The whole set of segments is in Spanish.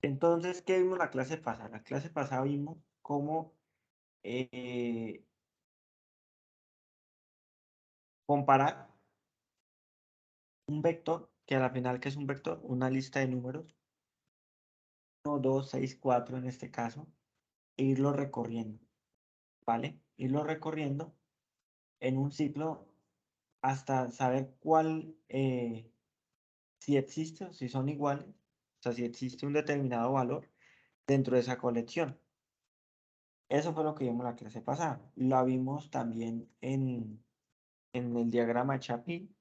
Entonces, ¿qué vimos la clase pasada? La clase pasada vimos cómo eh, comparar un vector, que a la final, ¿qué es un vector? Una lista de números, 1, 2, 6, 4 en este caso, e irlo recorriendo, ¿vale? Irlo recorriendo en un ciclo hasta saber cuál, si existe o si son iguales, o sea, si existe un determinado valor dentro de esa colección. Eso fue lo que vimos la clase pasada. La vimos también en el diagrama de Chapin,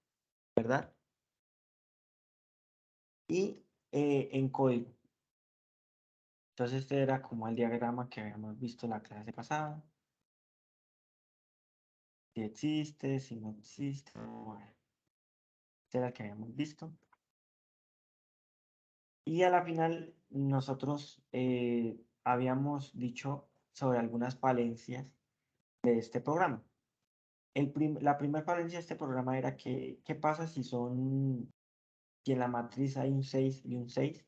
¿verdad? Y en código. Entonces este era como el diagrama que habíamos visto la clase pasada. Si existe, si no existe. Bueno, este era el que habíamos visto. Y a la final nosotros habíamos dicho sobre algunas falencias de este programa. La primera falencia de este programa era que, ¿qué pasa si en la matriz hay un 6 y un 6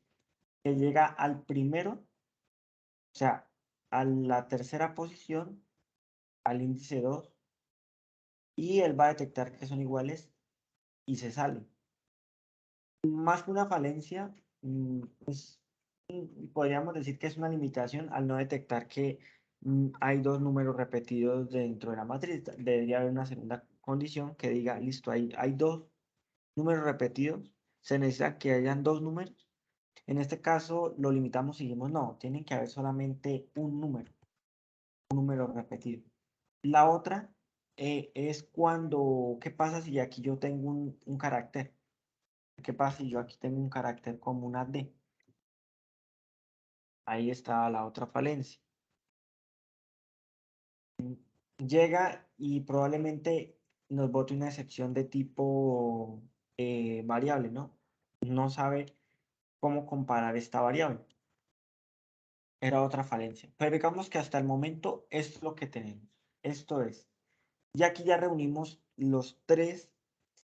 que llega al primero, o sea, a la tercera posición, al índice 2 y él va a detectar que son iguales y se sale? Más que una falencia, pues podríamos decir que es una limitación al no detectar que hay dos números repetidos dentro de la matriz. Debería haber una segunda condición que diga, listo, hay dos números repetidos, se necesita que hayan dos números. En este caso lo limitamos y dijimos, no, tienen que haber solamente un número repetido. La otra es cuando, ¿qué pasa si aquí yo tengo un carácter? ¿Qué pasa si yo aquí tengo un carácter como una D? Ahí está la otra falencia. Llega y probablemente nos bote una excepción de tipo variable, ¿no? No sabe cómo comparar esta variable. Era otra falencia. Pero digamos que hasta el momento es lo que tenemos. Esto es. Y aquí ya reunimos los tres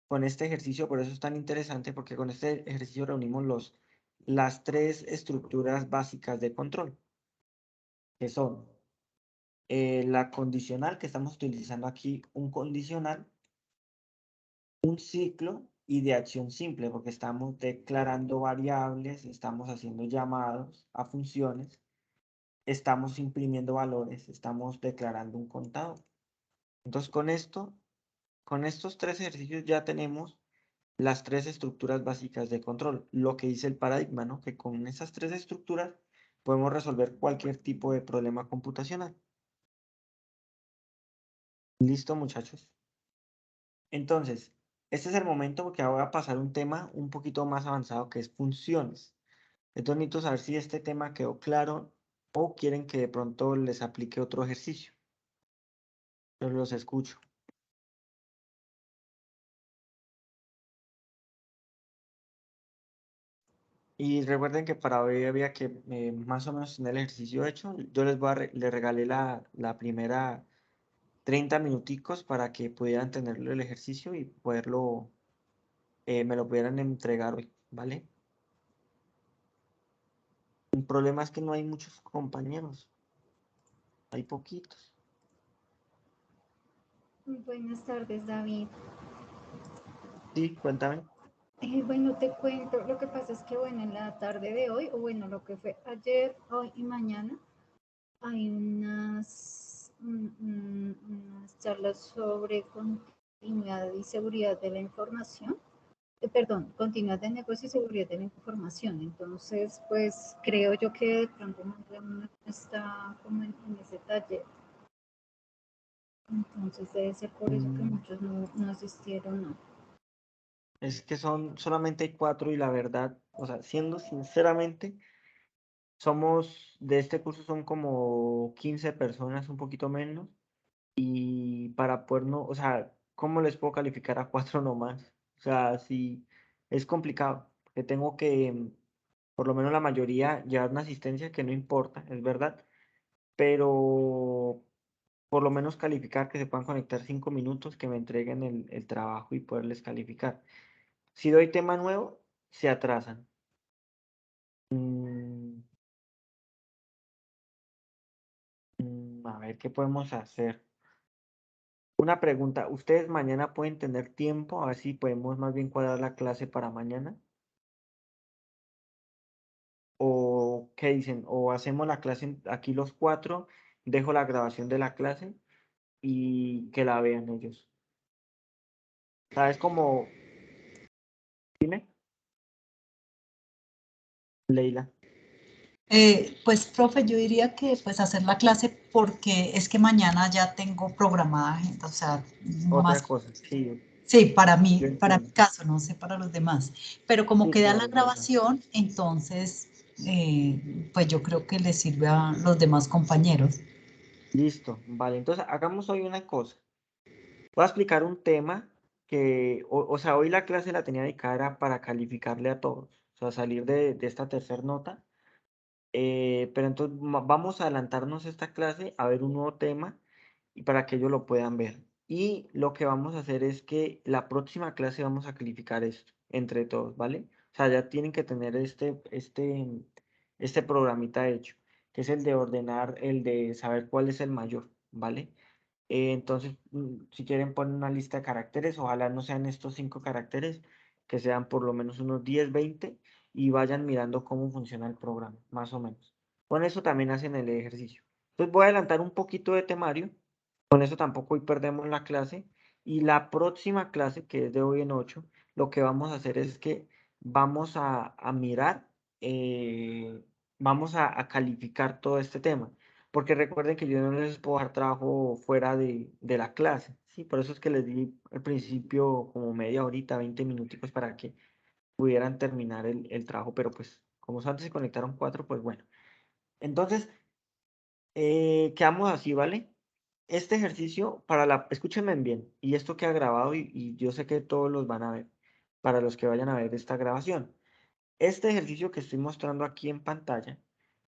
con este ejercicio, por eso es tan interesante, porque con este ejercicio reunimos las tres estructuras básicas de control, que son la condicional, que estamos utilizando aquí un condicional, un ciclo y de acción simple, porque estamos declarando variables, estamos haciendo llamados a funciones, estamos imprimiendo valores, estamos declarando un contador. Entonces, con estos tres ejercicios ya tenemos las tres estructuras básicas de control, lo que dice el paradigma, ¿no? Que con esas tres estructuras podemos resolver cualquier tipo de problema computacional. ¿Listo, muchachos? Entonces, este es el momento porque ahora voy a pasar a un tema un poquito más avanzado que es funciones. Entonces necesito saber si este tema quedó claro o quieren que de pronto les aplique otro ejercicio. Yo los escucho. Y recuerden que para hoy había que más o menos tener el ejercicio hecho. Yo les regalé la primera 30 minuticos para que pudieran tener el ejercicio y me lo pudieran entregar hoy, ¿vale? El problema es que no hay muchos compañeros, hay poquitos. Buenas tardes, David. Sí, cuéntame. Bueno, te cuento, lo que pasa es que, bueno, en la tarde de hoy, o bueno, lo que fue ayer, hoy y mañana, hay unas charlas sobre continuidad y seguridad de la información. Perdón, continuidad de negocio y seguridad de la información. Entonces, pues creo yo que de pronto no está como en ese taller. Entonces debe ser por eso que Mm, muchos no asistieron, ¿no? Es que solamente hay cuatro y la verdad, o sea, siendo sinceramente, de este curso son como 15 personas, un poquito menos, y para poder no, o sea, ¿cómo les puedo calificar a cuatro nomás? O sea, sí, es complicado, porque tengo que, por lo menos la mayoría, llevar una asistencia que no importa, es verdad, pero por lo menos calificar que se puedan conectar 5 minutos, que me entreguen el trabajo y poderles calificar. Si doy tema nuevo, se atrasan. A ver, ¿qué podemos hacer? Una pregunta, ¿ustedes mañana pueden tener tiempo? A ver si podemos más bien cuadrar la clase para mañana. ¿O qué dicen? ¿O hacemos la clase aquí los cuatro, dejo la grabación de la clase y que la vean ellos? ¿Sabes cómo? Dime, Leila. Pues, profe, yo diría que pues hacer la clase porque es que mañana ya tengo programada agenda, o sea, Otra más, cosa, sí, sí, yo para mi entiendo. caso, no sé para los demás, pero como Sí, queda la claro, es verdad. grabación, entonces, pues yo creo que le sirve a los demás compañeros. Listo, vale. Entonces, hagamos hoy una cosa. Voy a explicar un tema que, o sea, hoy la clase la tenía dedicada era para calificarle a todos, o sea, salir de esta tercera nota. Pero entonces vamos a adelantarnos esta clase a ver un nuevo tema y para que ellos lo puedan ver. Y lo que vamos a hacer es que la próxima clase vamos a calificar esto entre todos, ¿vale? O sea, ya tienen que tener este programita hecho, que es el de ordenar, el de saber cuál es el mayor, ¿vale? Entonces, si quieren poner una lista de caracteres, ojalá no sean estos 5 caracteres, que sean por lo menos unos 10, 20 y vayan mirando cómo funciona el programa, más o menos. Con eso también hacen el ejercicio. Entonces voy a adelantar un poquito de temario, con eso tampoco hoy perdemos la clase. Y la próxima clase, que es de hoy en 8, lo que vamos a hacer es que vamos a mirar, vamos a calificar todo este tema. Porque recuerden que yo no les puedo dar trabajo fuera de la clase, ¿sí? Por eso es que les di al principio como media horita, 20 minuticos para que pudieran terminar el trabajo, pero pues como antes se conectaron 4, pues bueno. Entonces, quedamos así, ¿vale? Este ejercicio, escúchenme bien, y esto queda grabado y yo sé que todos los van a ver, para los que vayan a ver esta grabación. Este ejercicio que estoy mostrando aquí en pantalla,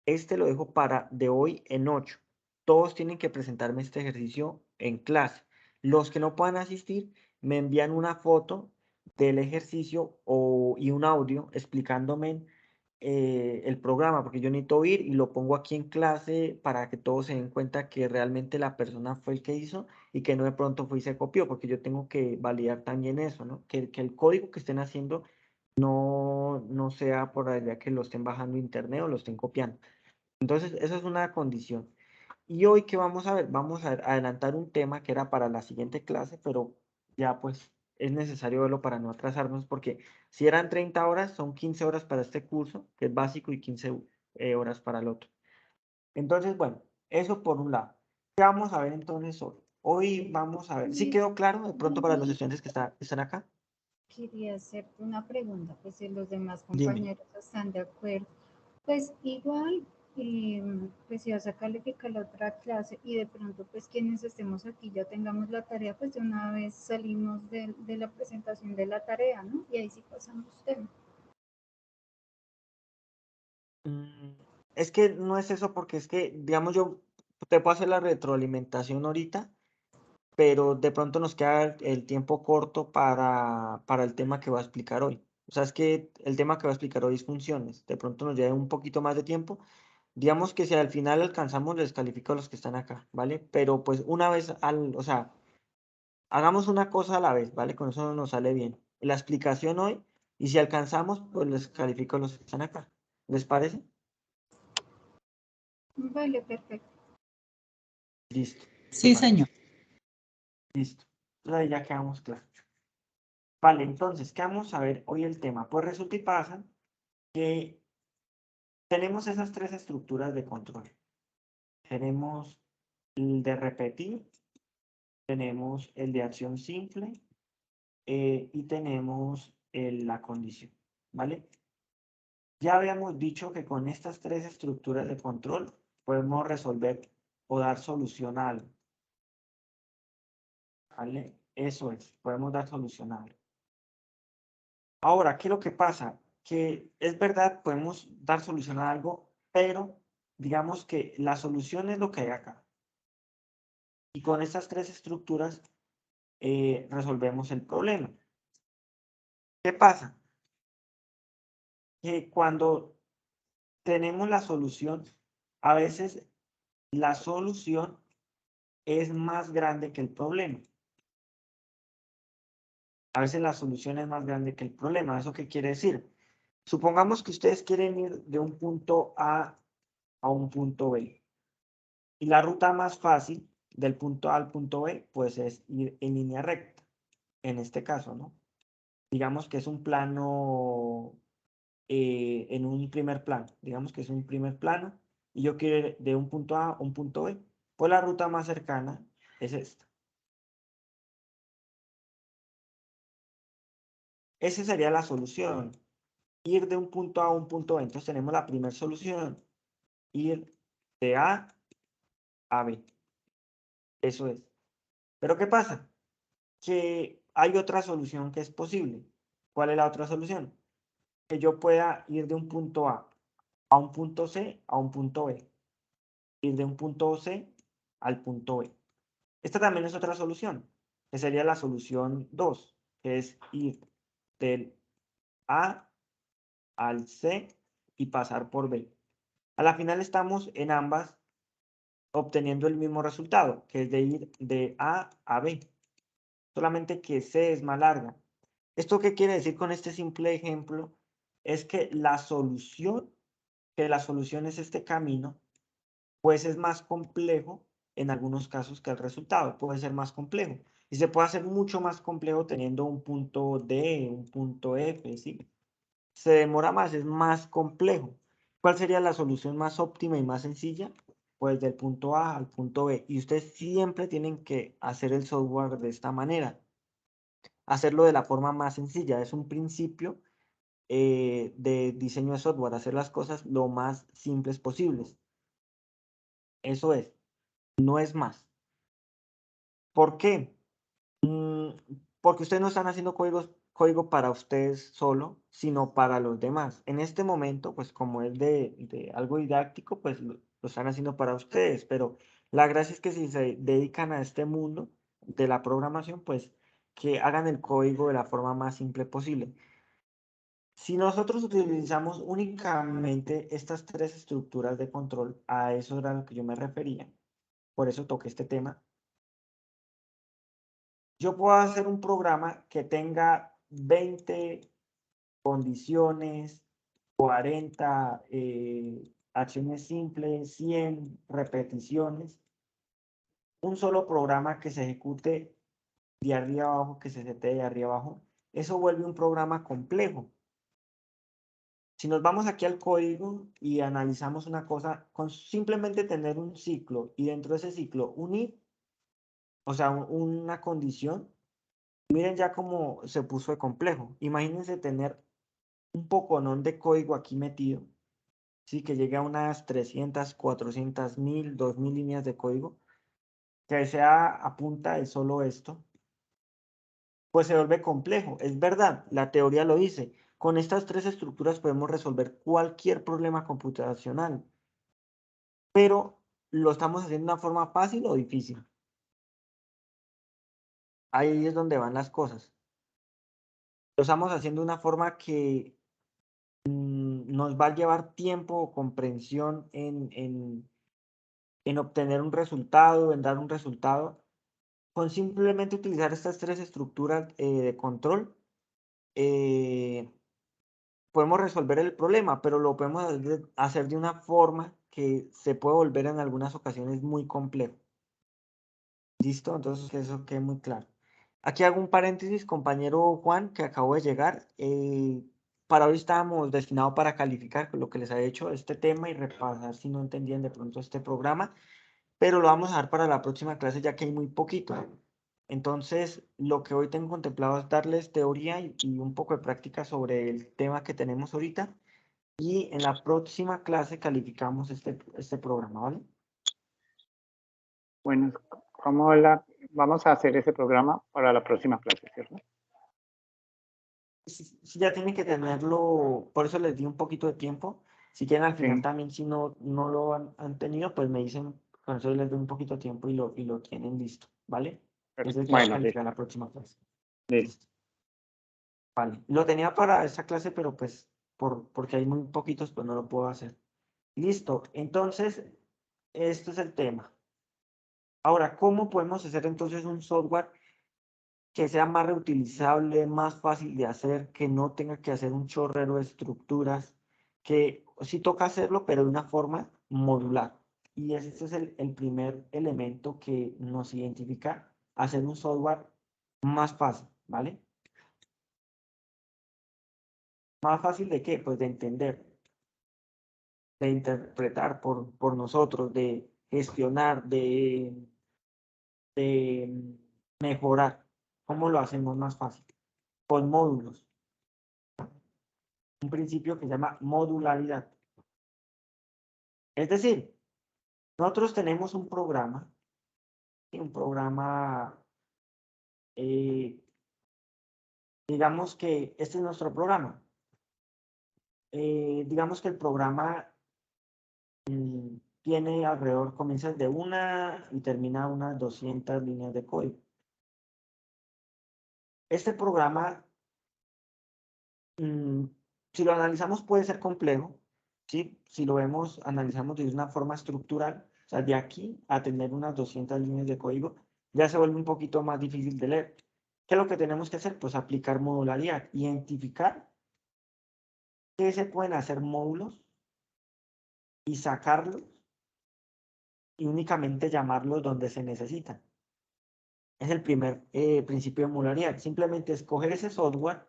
este lo dejo para de hoy en 8. Todos tienen que presentarme este ejercicio en clase. Los que no puedan asistir, me envían una foto del ejercicio y un audio explicándome el programa, porque yo necesito ir y lo pongo aquí en clase para que todos se den cuenta que realmente la persona fue el que hizo y que no de pronto fue y se copió, porque yo tengo que validar también eso, ¿no? Que el código que estén haciendo no sea por la idea que lo estén bajando de internet o lo estén copiando. Entonces, esa es una condición. Y hoy, ¿qué vamos a ver? Vamos a adelantar un tema que era para la siguiente clase, pero ya pues es necesario verlo para no atrasarnos, porque si eran 30 horas, son 15 horas para este curso, que es básico, y 15 horas para el otro. Entonces, bueno, eso por un lado. ¿Qué vamos a ver entonces hoy? Hoy vamos a ver, ¿sí quedó claro de pronto para los estudiantes que están acá? Quería hacerte una pregunta, pues si los demás Dime. compañeros están de acuerdo, pues igual, pues si vas a calificar la otra clase y de pronto pues quienes estemos aquí ya tengamos la tarea, pues de una vez salimos de la presentación de la tarea, ¿no? Y ahí sí pasamos tema. Mm, Es que no es eso porque es que, digamos, yo te puedo hacer la retroalimentación ahorita, pero de pronto nos queda el tiempo corto para el tema que voy a explicar hoy. O sea, es que el tema que voy a explicar hoy es funciones. De pronto nos lleva un poquito más de tiempo. Digamos que si al final alcanzamos, les califico a los que están acá, ¿vale? Pero pues una vez o sea, hagamos una cosa a la vez, ¿vale? Con eso nos sale bien. La explicación hoy, y si alcanzamos, pues les califico a los que están acá. ¿Les parece? Vale, perfecto. Listo, ¿te Sí, señor. parece? Listo. Entonces ahí ya quedamos claros. Vale, entonces, ¿qué vamos a ver hoy el tema? Pues resulta y pasa que tenemos esas 3 estructuras de control. Tenemos el de repetir, tenemos el de acción simple y tenemos la condición, ¿vale? Ya habíamos dicho que con estas 3 estructuras de control podemos resolver o dar solución a algo, ¿vale? Eso es, podemos dar solución a algo. Ahora, ¿qué es lo que pasa? Que es verdad, podemos dar solución a algo, pero digamos que la solución es lo que hay acá. Y con estas 3 estructuras resolvemos el problema. ¿Qué pasa? Que cuando tenemos la solución, a veces la solución es más grande que el problema. A veces la solución es más grande que el problema. ¿Eso qué quiere decir? Supongamos que ustedes quieren ir de un punto A a un punto B. Y la ruta más fácil del punto A al punto B, pues es ir en línea recta. En este caso, ¿no? Digamos que es un plano, en un primer plano. Digamos que es un primer plano y yo quiero ir de un punto A a un punto B. Pues la ruta más cercana es esta. Esa sería la solución. Ir de un punto A a un punto B. Entonces tenemos la primera solución. Ir de A a B. Eso es. Pero ¿qué pasa? Que hay otra solución que es posible. ¿Cuál es la otra solución? Que yo pueda ir de un punto a un punto C a un punto B. Ir de un punto C al punto B. Esta también es otra solución, que sería la solución 2, que es ir del A al C y pasar por B. A la final estamos en ambas obteniendo el mismo resultado, que es de ir de A a B. Solamente que C es más larga. ¿Esto qué quiere decir con este simple ejemplo? Es que la solución es este camino, pues es más complejo en algunos casos que el resultado. Puede ser más complejo. Y se puede hacer mucho más complejo teniendo un punto D, un punto F, ¿sí? Se demora más, es más complejo. ¿Cuál sería la solución más óptima y más sencilla? Pues del punto A al punto B. Y ustedes siempre tienen que hacer el software de esta manera. Hacerlo de la forma más sencilla. Es un principio de diseño de software. Hacer las cosas lo más simples posibles. Eso es. No es más. ¿Por qué? Porque ustedes no están haciendo código para ustedes solo, sino para los demás. En este momento, pues como es de algo didáctico, pues lo están haciendo para ustedes, pero la gracia es que si se dedican a este mundo de la programación, pues que hagan el código de la forma más simple posible. Si nosotros utilizamos únicamente estas tres estructuras de control, a eso era a lo que yo me refería, por eso toqué este tema. Yo puedo hacer un programa que tenga 20 condiciones, 40 acciones simples, 100 repeticiones. Un solo programa que se ejecute de arriba abajo, que se setee de arriba abajo. Eso vuelve un programa complejo. Si nos vamos aquí al código y analizamos una cosa, con simplemente tener un ciclo y dentro de ese ciclo un if, o sea, una condición, miren ya cómo se puso de complejo. Imagínense tener un poconón de código aquí metido, sí, que llegue a unas 300, 400, 1000, 2000 líneas de código, que sea a punta de solo esto, pues se vuelve complejo. Es verdad, la teoría lo dice. Con estas tres estructuras podemos resolver cualquier problema computacional, pero ¿lo estamos haciendo de una forma fácil o difícil? Ahí es donde van las cosas. Lo estamos haciendo de una forma que nos va a llevar tiempo o comprensión en obtener un resultado, en dar un resultado. Con simplemente utilizar estas tres estructuras de control, podemos resolver el problema, pero lo podemos hacer de una forma que se puede volver en algunas ocasiones muy complejo. ¿Listo? Entonces, que eso quede muy claro. Aquí hago un paréntesis, compañero Juan, que acabo de llegar. Para hoy estábamos destinados para calificar lo que les ha hecho este tema y repasar si no entendían de pronto este programa, pero lo vamos a dejar para la próxima clase ya que hay muy poquito. Entonces, lo que hoy tengo contemplado es darles teoría y un poco de práctica sobre el tema que tenemos ahorita. Y en la próxima clase calificamos este programa, ¿vale? Bueno, vamos a hacer ese programa para la próxima clase, ¿cierto? Sí, ya tienen que tenerlo, por eso les di un poquito de tiempo. Si quieren al final Sí. también, si no lo han tenido, pues me dicen, con eso les doy un poquito de tiempo y lo tienen listo, ¿vale? Entonces ya Bueno, calificar listo. la próxima clase. Listo. Vale. Lo tenía para esa clase, pero pues porque hay muy poquitos, pues no lo puedo hacer. Listo. Entonces, esto es el tema. Ahora, ¿cómo podemos hacer entonces un software que sea más reutilizable, más fácil de hacer, que no tenga que hacer un chorrero de estructuras, que sí toca hacerlo, pero de una forma modular? Y ese es el primer elemento que nos identifica hacer un software más fácil, ¿vale? ¿Más fácil de qué? Pues de entender, de interpretar por nosotros, de gestionar, de mejorar. ¿Cómo lo hacemos más fácil? Con módulos. Un principio que se llama modularidad. Es decir, nosotros tenemos un programa, eh, digamos que este es nuestro programa. Digamos que el programa tiene alrededor, comienza de una y termina unas 200 líneas de código. Este programa, si lo analizamos, puede ser complejo, ¿sí? Si lo vemos, analizamos de una forma estructural, o sea, de aquí a tener unas 200 líneas de código, ya se vuelve un poquito más difícil de leer. ¿Qué es lo que tenemos que hacer? Pues aplicar modularidad, identificar qué se pueden hacer módulos y sacarlos y únicamente llamarlos donde se necesitan. Es el primer principio de modularidad. Simplemente escoger ese software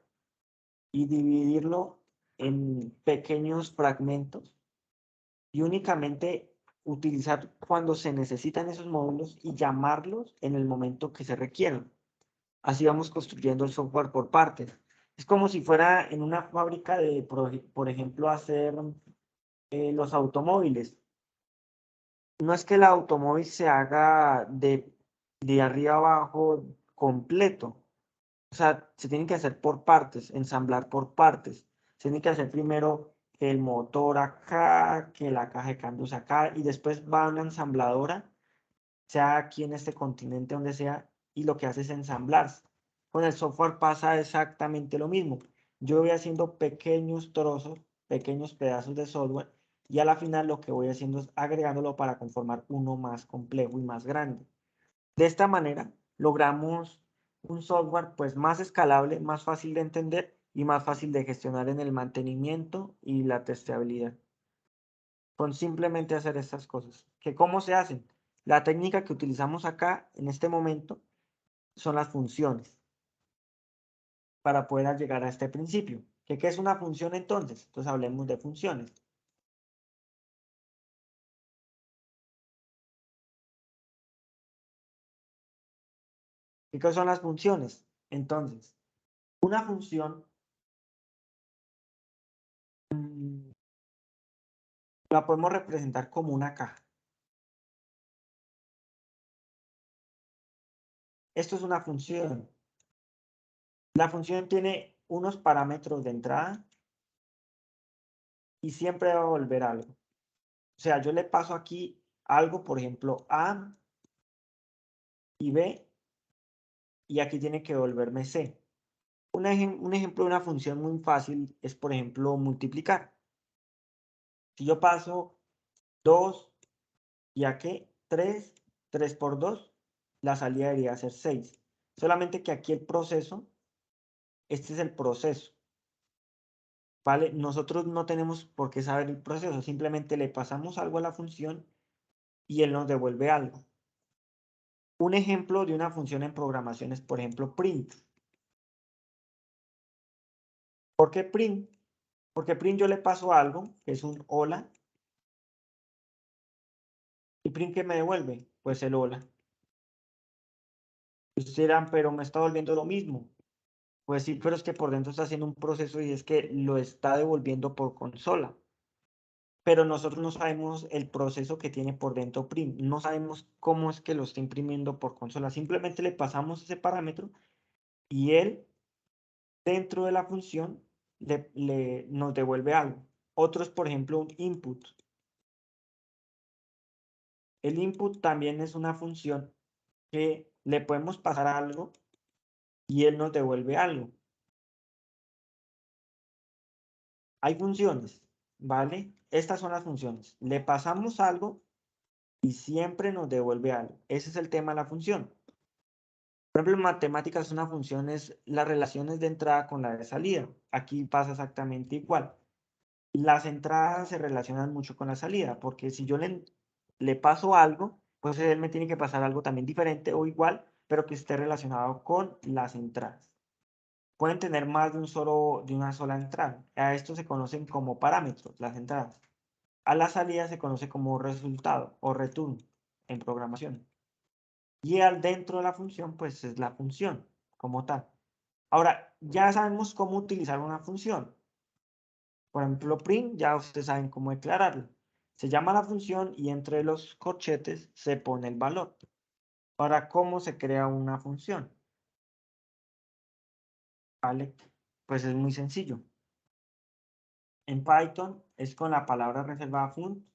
y dividirlo en pequeños fragmentos y únicamente utilizar cuando se necesitan esos módulos y llamarlos en el momento que se requieran. Así vamos construyendo el software por partes. Es como si fuera en una fábrica de, por ejemplo, hacer los automóviles. No es que el automóvil se haga de arriba abajo completo. O sea, se tienen que hacer por partes, ensamblar por partes. Se tiene que hacer primero el motor acá, que la caja de cambios acá, y después va a una ensambladora, sea aquí en este continente, donde sea, y lo que hace es ensamblarse. Con el software pasa exactamente lo mismo. Yo voy haciendo pequeños trozos, pequeños pedazos de software, y a la final lo que voy haciendo es agregándolo para conformar uno más complejo y más grande. De esta manera logramos un software pues más escalable, más fácil de entender y más fácil de gestionar en el mantenimiento y la testeabilidad. Con simplemente hacer estas cosas. ¿Que cómo se hacen? La técnica que utilizamos acá en este momento son las funciones para poder llegar a este principio. ¿Qué es una función entonces? Entonces hablemos de funciones. ¿Qué son las funciones? Entonces, una función la podemos representar como una caja. Esto es una función. La función tiene unos parámetros de entrada y siempre va a volver algo. O sea, yo le paso aquí algo, por ejemplo, A y B, y aquí tiene que volverme C. Un ejemplo de una función muy fácil es, por ejemplo, multiplicar. Si yo paso 2 y aquí 3, 3 por 2, la salida debería ser 6. Solamente que aquí el proceso, este es el proceso. ¿Vale? Nosotros no tenemos por qué saber el proceso, simplemente le pasamos algo a la función y él nos devuelve algo. Un ejemplo de una función en programación es, por ejemplo, print. ¿Por qué print? Porque print yo le paso algo, que es un hola, y print ¿qué me devuelve? Pues el hola. Ustedes dirán, pero me está volviendo lo mismo. Pues sí, pero es que por dentro está haciendo un proceso y es que lo está devolviendo por consola. Pero nosotros no sabemos el proceso que tiene por dentro print, no sabemos cómo es que lo está imprimiendo por consola, simplemente le pasamos ese parámetro y él dentro de la función nos devuelve algo. Otro es, por ejemplo, un input. El input también es una función que le podemos pasar algo y él nos devuelve algo. Hay funciones, ¿vale? Estas son las funciones. Le pasamos algo y siempre nos devuelve algo. Ese es el tema de la función. Por ejemplo, en matemáticas una función es las relaciones de entrada con la de salida. Aquí pasa exactamente igual. Las entradas se relacionan mucho con la salida, porque si yo le paso algo, pues él me tiene que pasar algo también diferente o igual, pero que esté relacionado con las entradas. Pueden tener más de una sola entrada. A esto se conocen como parámetros, las entradas. A la salida se conoce como resultado o return en programación. Y al dentro de la función, pues es la función como tal. Ahora, ya sabemos cómo utilizar una función. Por ejemplo, print, ya ustedes saben cómo declararlo. Se llama la función y entre los corchetes se pone el valor. Ahora, ¿cómo se crea una función? ¿Vale? Pues es muy sencillo. En Python es con la palabra reservada funt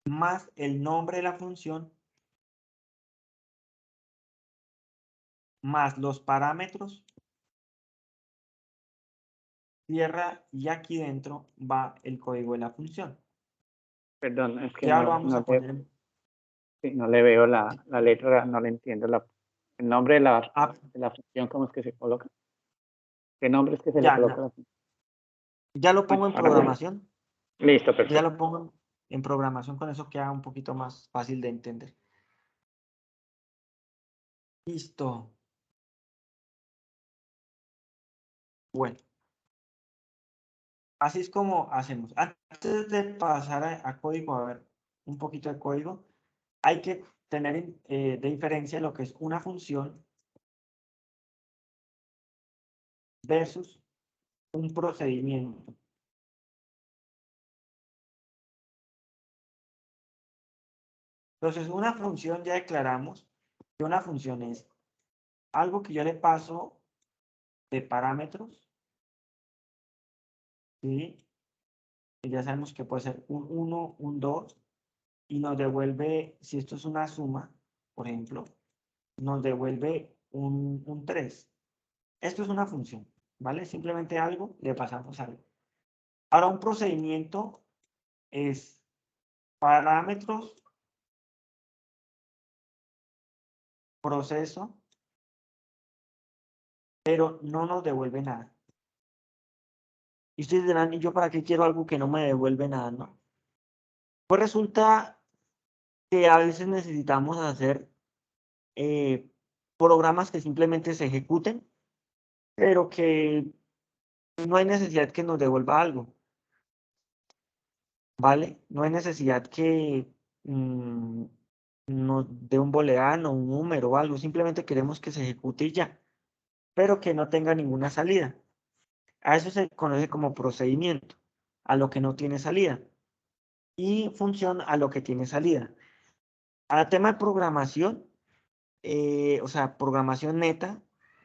más el nombre de la función más los parámetros, cierra y aquí dentro va el código de la función. Perdón, es que Ya lo vamos a poner en... sí, no le veo la letra, no le entiendo el nombre de Ah, de la función, ¿cómo es que se coloca? ¿Qué nombre es que se le ya, coloca a la función? ya lo pongo Bueno, en ahora sí. programación. Listo, Ya perfecto. lo pongo en programación, con eso queda un poquito más fácil de entender. Listo. Bueno, así es como hacemos. Antes de pasar a código, a ver un poquito de código, hay que tener de diferencia lo que es una función versus un procedimiento. Entonces, una función ya declaramos que una función es algo que yo le paso de parámetros, ¿sí? Y ya sabemos que puede ser un 1, un 2, y nos devuelve, si esto es una suma, por ejemplo, nos devuelve un 3. Esto es una función, ¿vale? Simplemente algo, le pasamos algo. Ahora, un procedimiento es parámetros, proceso, pero no nos devuelve nada. Y ustedes dirán, ¿y yo para qué quiero algo que no me devuelve nada, no? Pues resulta que a veces necesitamos hacer programas que simplemente se ejecuten, pero que no hay necesidad que nos devuelva algo, ¿vale? No hay necesidad que nos dé un booleano, un número o algo, simplemente queremos que se ejecute y ya, pero que no tenga ninguna salida. A eso se conoce como procedimiento, a lo que no tiene salida, y función a lo que tiene salida. Al tema de programación, o sea, programación neta,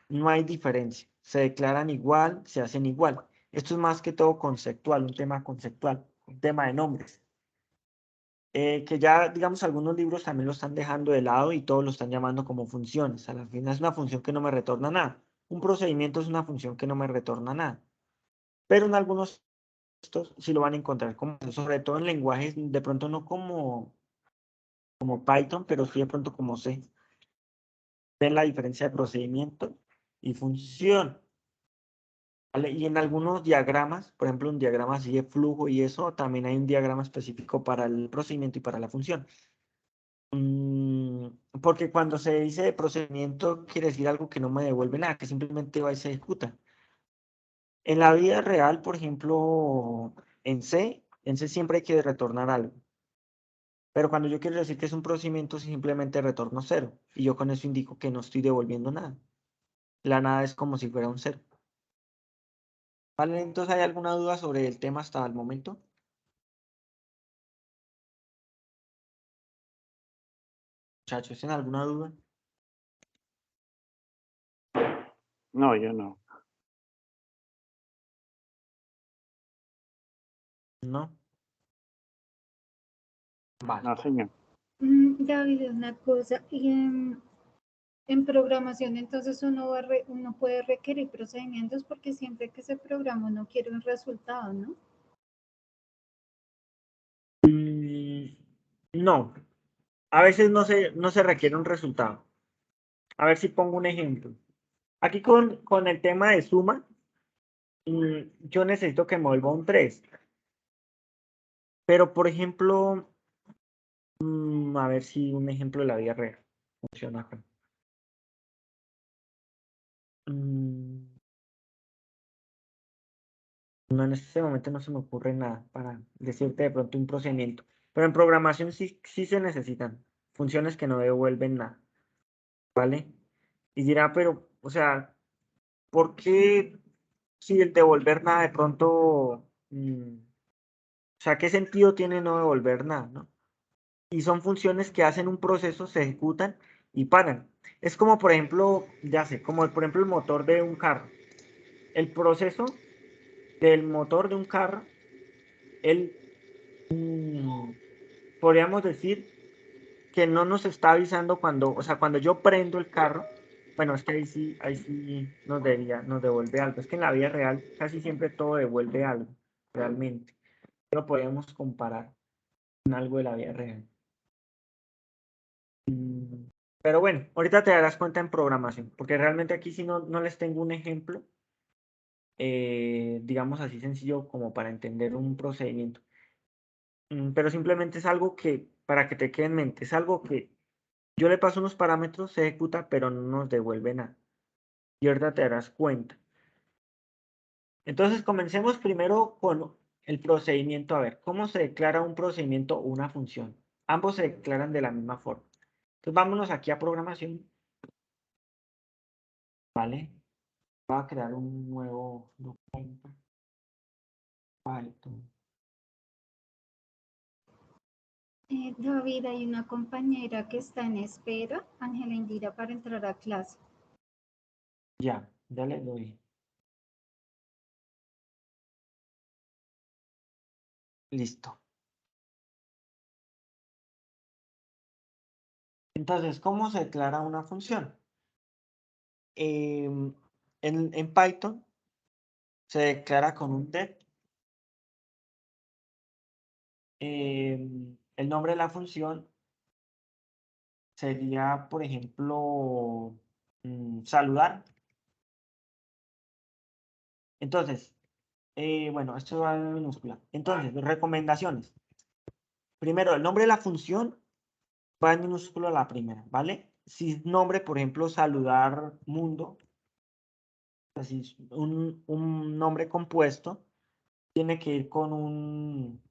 no hay diferencia. Se declaran igual, se hacen igual. Esto es más que todo conceptual, un tema conceptual, un tema de nombres. Que ya, digamos, algunos libros también lo están dejando de lado y todos lo están llamando como funciones. A la final es una función que no me retorna nada. Un procedimiento es una función que no me retorna nada. Pero en algunos textos sí lo van a encontrar como, sobre todo en lenguajes, de pronto no como Python, pero sí de pronto como C. Ven la diferencia de procedimiento y función. ¿Vale? Y en algunos diagramas, por ejemplo, un diagrama así de flujo y eso, también hay un diagrama específico para el procedimiento y para la función. Porque cuando se dice procedimiento, quiere decir algo que no me devuelve nada, que simplemente va y se ejecuta. En la vida real, por ejemplo, en C siempre hay que retornar algo. Pero cuando yo quiero decir que es un procedimiento, simplemente retorno cero. Y yo con eso indico que no estoy devolviendo nada. La nada es como si fuera un cero. ¿Vale? Entonces, ¿hay alguna duda sobre el tema hasta el momento? Muchachos, ¿tienen alguna duda? No, yo no. No. Vale. No, señor. David, una cosa, y en programación entonces uno puede requerir procedimientos porque siempre que se programa uno quiere un resultado, ¿no? No, a veces no se requiere un resultado. A ver si pongo un ejemplo. Aquí con el tema de suma, yo necesito que me vuelva un 3. Pero, por ejemplo, a ver si un ejemplo de la vida real funciona acá. No, en este momento no se me ocurre nada para decirte de pronto un procedimiento. Pero en programación sí se necesitan funciones que no devuelven nada, ¿vale? Y dirá, pero, o sea, ¿por qué si el devolver nada de pronto, o sea, qué sentido tiene no devolver nada, ¿no? Y son funciones que hacen un proceso, se ejecutan y paran. Es como, por ejemplo, ya sé, como por ejemplo el motor de un carro. El proceso del motor de un carro, él, podríamos decir que no nos está avisando cuando, o sea, cuando yo prendo el carro, bueno, es que ahí sí nos devuelve algo. Es que en la vida real casi siempre todo devuelve algo, realmente. Lo podemos comparar con algo de la vida real. Pero bueno, ahorita te darás cuenta en programación, porque realmente aquí sí no les tengo un ejemplo, digamos así sencillo como para entender un procedimiento. Pero simplemente es algo que, para que te quede en mente, es algo que yo le paso unos parámetros, se ejecuta, pero no nos devuelve nada. Y ahorita te darás cuenta. Entonces, comencemos primero con el procedimiento. A ver, ¿cómo se declara un procedimiento o una función? Ambos se declaran de la misma forma. Entonces, vámonos aquí a programación. ¿Vale? Voy a crear un nuevo documento. Python. David, hay una compañera que está en espera, Ángela Indira, para entrar a clase. Ya le doy. Listo. Entonces, ¿cómo se declara una función? En Python se declara con un det. El nombre de la función sería, por ejemplo, saludar. Entonces, bueno, esto va en minúscula. Entonces, recomendaciones. Primero, el nombre de la función va en minúscula la primera, ¿vale? Si nombre, por ejemplo, saludar mundo, así un nombre compuesto, tiene que ir con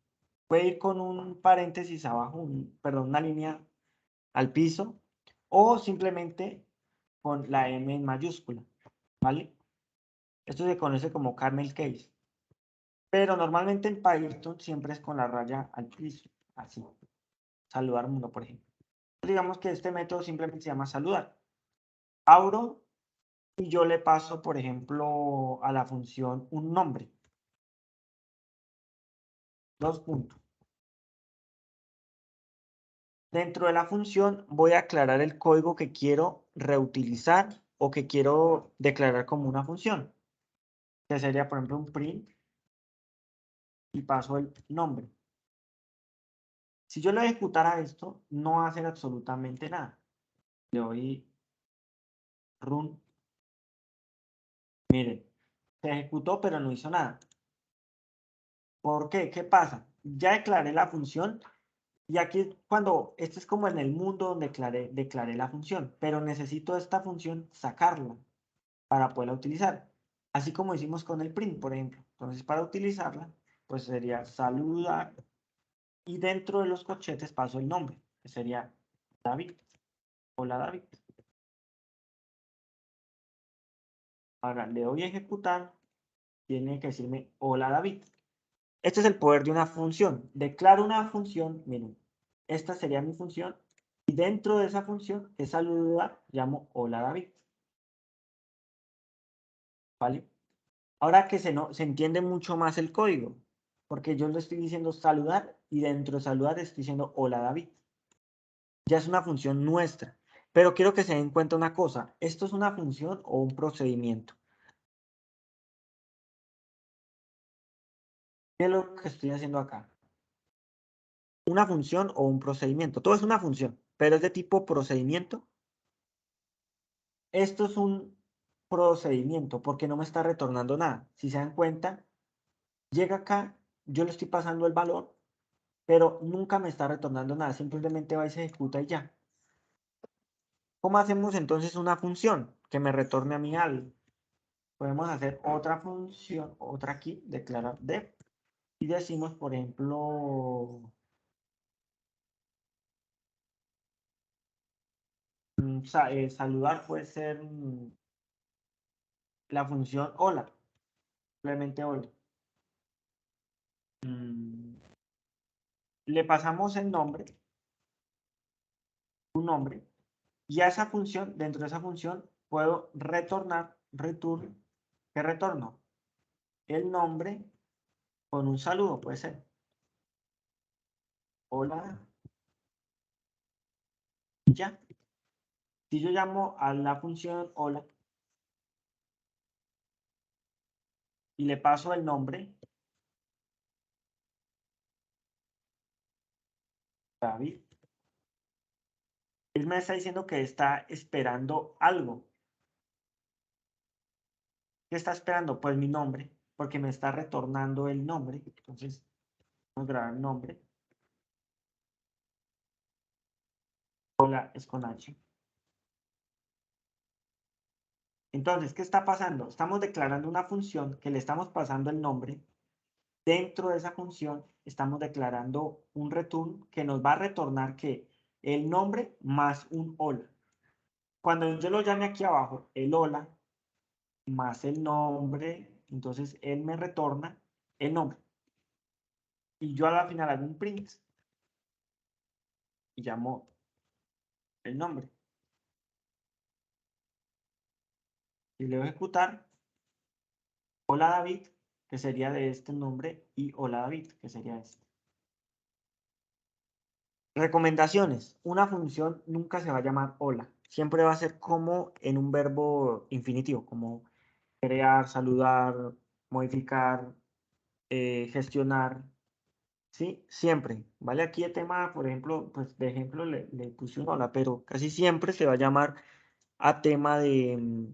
puede ir con un paréntesis abajo, perdón, una línea al piso, o simplemente con la M en mayúscula, ¿vale? Esto se conoce como kernel case, pero normalmente en Python siempre es con la raya al piso, así, saludar mundo, por ejemplo. Digamos que este método simplemente se llama saludar. Abro y yo le paso, por ejemplo, a la función un nombre. Dos puntos. Dentro de la función voy a aclarar el código que quiero reutilizar o que quiero declarar como una función, que sería, por ejemplo, un print y paso el nombre. Si yo le ejecutara esto, no va a hacer absolutamente nada. Le doy run. Miren, se ejecutó, pero no hizo nada. ¿Por qué? ¿Qué pasa? Ya declaré la función y aquí cuando, este es como en el mundo donde declaré la función, pero necesito esta función sacarla para poderla utilizar. Así como hicimos con el print, por ejemplo. Entonces, para utilizarla, pues sería saludar y dentro de los corchetes paso el nombre, que sería David. Hola, David. Ahora le doy a ejecutar, tiene que decirme hola, David. Este es el poder de una función. Declaro una función, miren, esta sería mi función, y dentro de esa función, que es saludar, llamo hola, David. ¿Vale? Ahora que se entiende mucho más el código, porque yo le estoy diciendo saludar y dentro de saludar estoy diciendo hola David. Ya es una función nuestra, pero quiero que se den cuenta una cosa, ¿esto es una función o un procedimiento? ¿Qué es lo que estoy haciendo acá? una función o un procedimiento. Todo es una función, pero es de tipo procedimiento. Esto es un procedimiento porque no me está retornando nada. Si se dan cuenta, llega acá, yo le estoy pasando el valor, pero nunca me está retornando nada. Simplemente va y se ejecuta y ya. ¿Cómo hacemos entonces una función que me retorne a mí algo? Podemos hacer otra función, otra aquí, declarar def, y decimos, por ejemplo, saludar puede ser la función hola, simplemente hola. Le pasamos el nombre, un nombre, y a esa función, dentro de esa función, puedo retornar, return, ¿qué retorno? El nombre con un saludo, puede ser. Hola, y ya. Si yo llamo a la función hola y le paso el nombre, David, él me está diciendo que está esperando algo. ¿Qué está esperando? Pues mi nombre, porque me está retornando el nombre. Entonces, vamos a grabar el nombre. Hola, es con H. Entonces, ¿qué está pasando? Estamos declarando una función que le estamos pasando el nombre. Dentro de esa función, estamos declarando un return que nos va a retornar que el nombre más un hola. Cuando yo lo llame aquí abajo, el hola más el nombre, entonces él me retorna el nombre. Y yo a la final hago un print y llamo el nombre. Y le voy a ejecutar hola David, que sería de este nombre, y hola David, que sería este. Recomendaciones. Una función nunca se va a llamar hola. Siempre va a ser como en un verbo infinitivo, como crear, saludar, modificar, gestionar. ¿Sí? Siempre. ¿Vale? Aquí el tema, por ejemplo, pues de ejemplo le puse un hola, pero casi siempre se va a llamar a tema de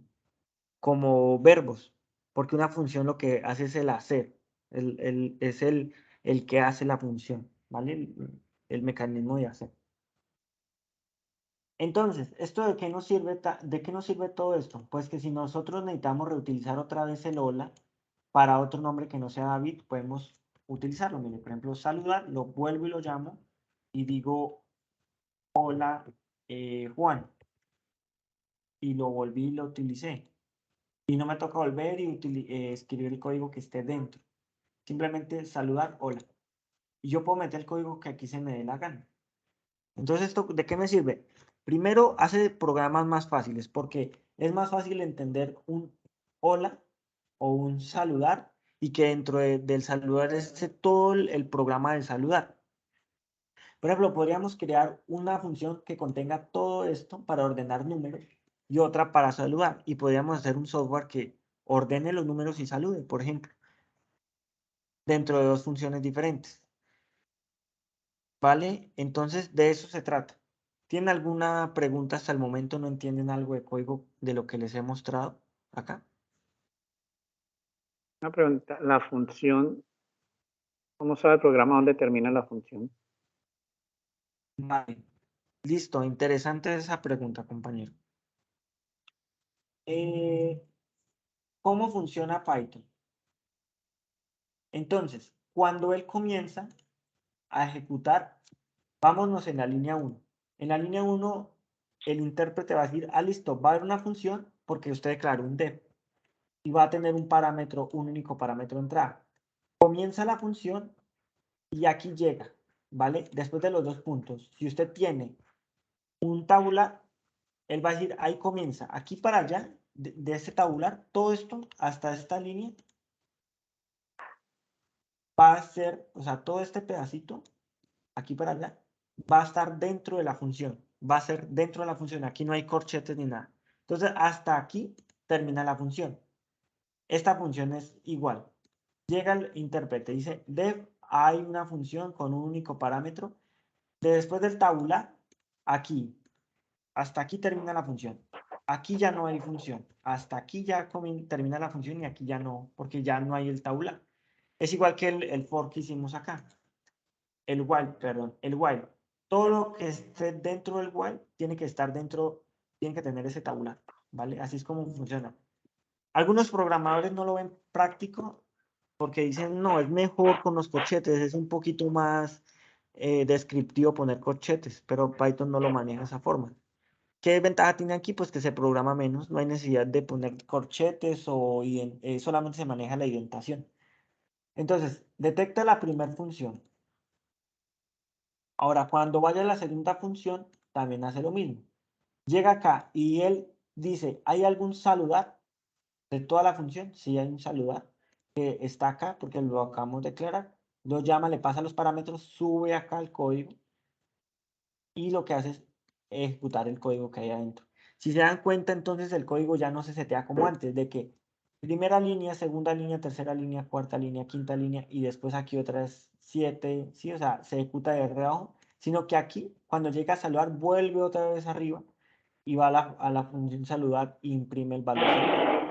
como verbos, porque una función lo que hace es el hacer, es el que hace la función, ¿vale? El mecanismo de hacer. Entonces, ¿esto de qué nos sirve, de qué nos sirve todo esto? Pues que si nosotros necesitamos reutilizar otra vez el hola para otro nombre que no sea David, podemos utilizarlo. Mire, por ejemplo, saludar, lo vuelvo y lo llamo y digo hola Juan, y lo volví y lo utilicé. Y no me toca volver y escribir el código que esté dentro. Simplemente saludar hola. Y yo puedo meter el código que aquí se me dé la gana. Entonces, ¿esto de qué me sirve? Primero, hace programas más fáciles porque es más fácil entender un hola o un saludar y que dentro del saludar esté todo el programa de saludar. Por ejemplo, podríamos crear una función que contenga todo esto para ordenar números y otra para saludar. Y podríamos hacer un software que ordene los números y salude, por ejemplo, dentro de dos funciones diferentes. ¿Vale? Entonces, de eso se trata. ¿Tienen alguna pregunta hasta el momento? ¿No entienden algo de código de lo que les he mostrado acá? Una pregunta, la función, ¿cómo sabe el programa dónde termina la función? Vale. Listo, interesante esa pregunta, compañero. ¿Cómo funciona Python? Entonces, cuando él comienza a ejecutar, vámonos en la línea 1. En la línea 1, el intérprete va a decir, listo, va a haber una función porque usted declaró un def y va a tener un parámetro, un único parámetro de entrada. Comienza la función y aquí llega, ¿vale? Después de los dos puntos. Si usted tiene un tabular, él va a decir, ahí comienza, aquí para allá, de este tabular, todo esto hasta esta línea va a ser, o sea, todo este pedacito, aquí para allá, va a estar dentro de la función, va a ser dentro de la función, aquí no hay corchetes ni nada. Entonces, hasta aquí termina la función. Esta función es igual. Llega el intérprete, dice, def, hay una función con un único parámetro Después del tabular, aquí, hasta aquí termina la función. Aquí ya no hay función. Hasta aquí ya termina la función y aquí ya no, porque ya no hay el tabular. Es igual que el for que hicimos acá. El while, perdón, el while. Todo lo que esté dentro del while tiene que estar dentro, tiene que tener ese tabular, ¿vale? Así es como funciona. Algunos programadores no lo ven práctico porque dicen, no, es mejor con los corchetes, es un poquito más descriptivo poner corchetes, pero Python no lo maneja de esa forma. ¿Qué ventaja tiene aquí? Pues que se programa menos, no hay necesidad de poner corchetes o solamente se maneja la indentación. Entonces, detecta la primera función. Ahora, cuando vaya a la segunda función, también hace lo mismo. Llega acá y él dice, ¿hay algún saludar de toda la función? Sí, hay un saludar que está acá porque lo acabamos de declarar. Lo llama, le pasa los parámetros, sube acá el código y lo que hace es ejecutar el código que hay adentro. Si se dan cuenta, entonces el código ya no se setea como antes, de que primera línea, segunda línea, tercera línea, cuarta línea, quinta línea y después aquí otra vez 7, ¿sí? O sea, se ejecuta de reojo, sino que aquí, cuando llega a saludar, vuelve otra vez arriba y va a la función saludar e imprime el valor saludar.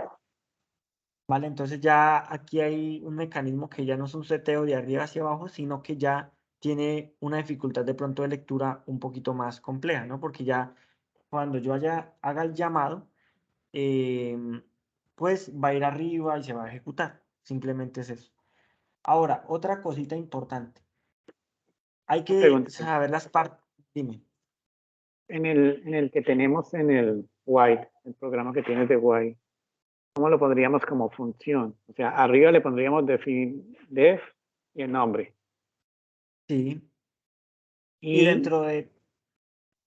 ¿Vale? Entonces ya aquí hay un mecanismo que ya no es un seteo de arriba hacia abajo, sino que ya tiene una dificultad de pronto de lectura un poquito más compleja, ¿no? Porque ya cuando yo haga el llamado, pues va a ir arriba y se va a ejecutar. Simplemente es eso. Ahora, otra cosita importante. Hay Una que pregunta. saber las partes. Dime. En el que tenemos en el while, el programa que tienes de while, ¿cómo lo pondríamos como función? O sea, arriba le pondríamos def y el nombre. Sí. Y Y, dentro de...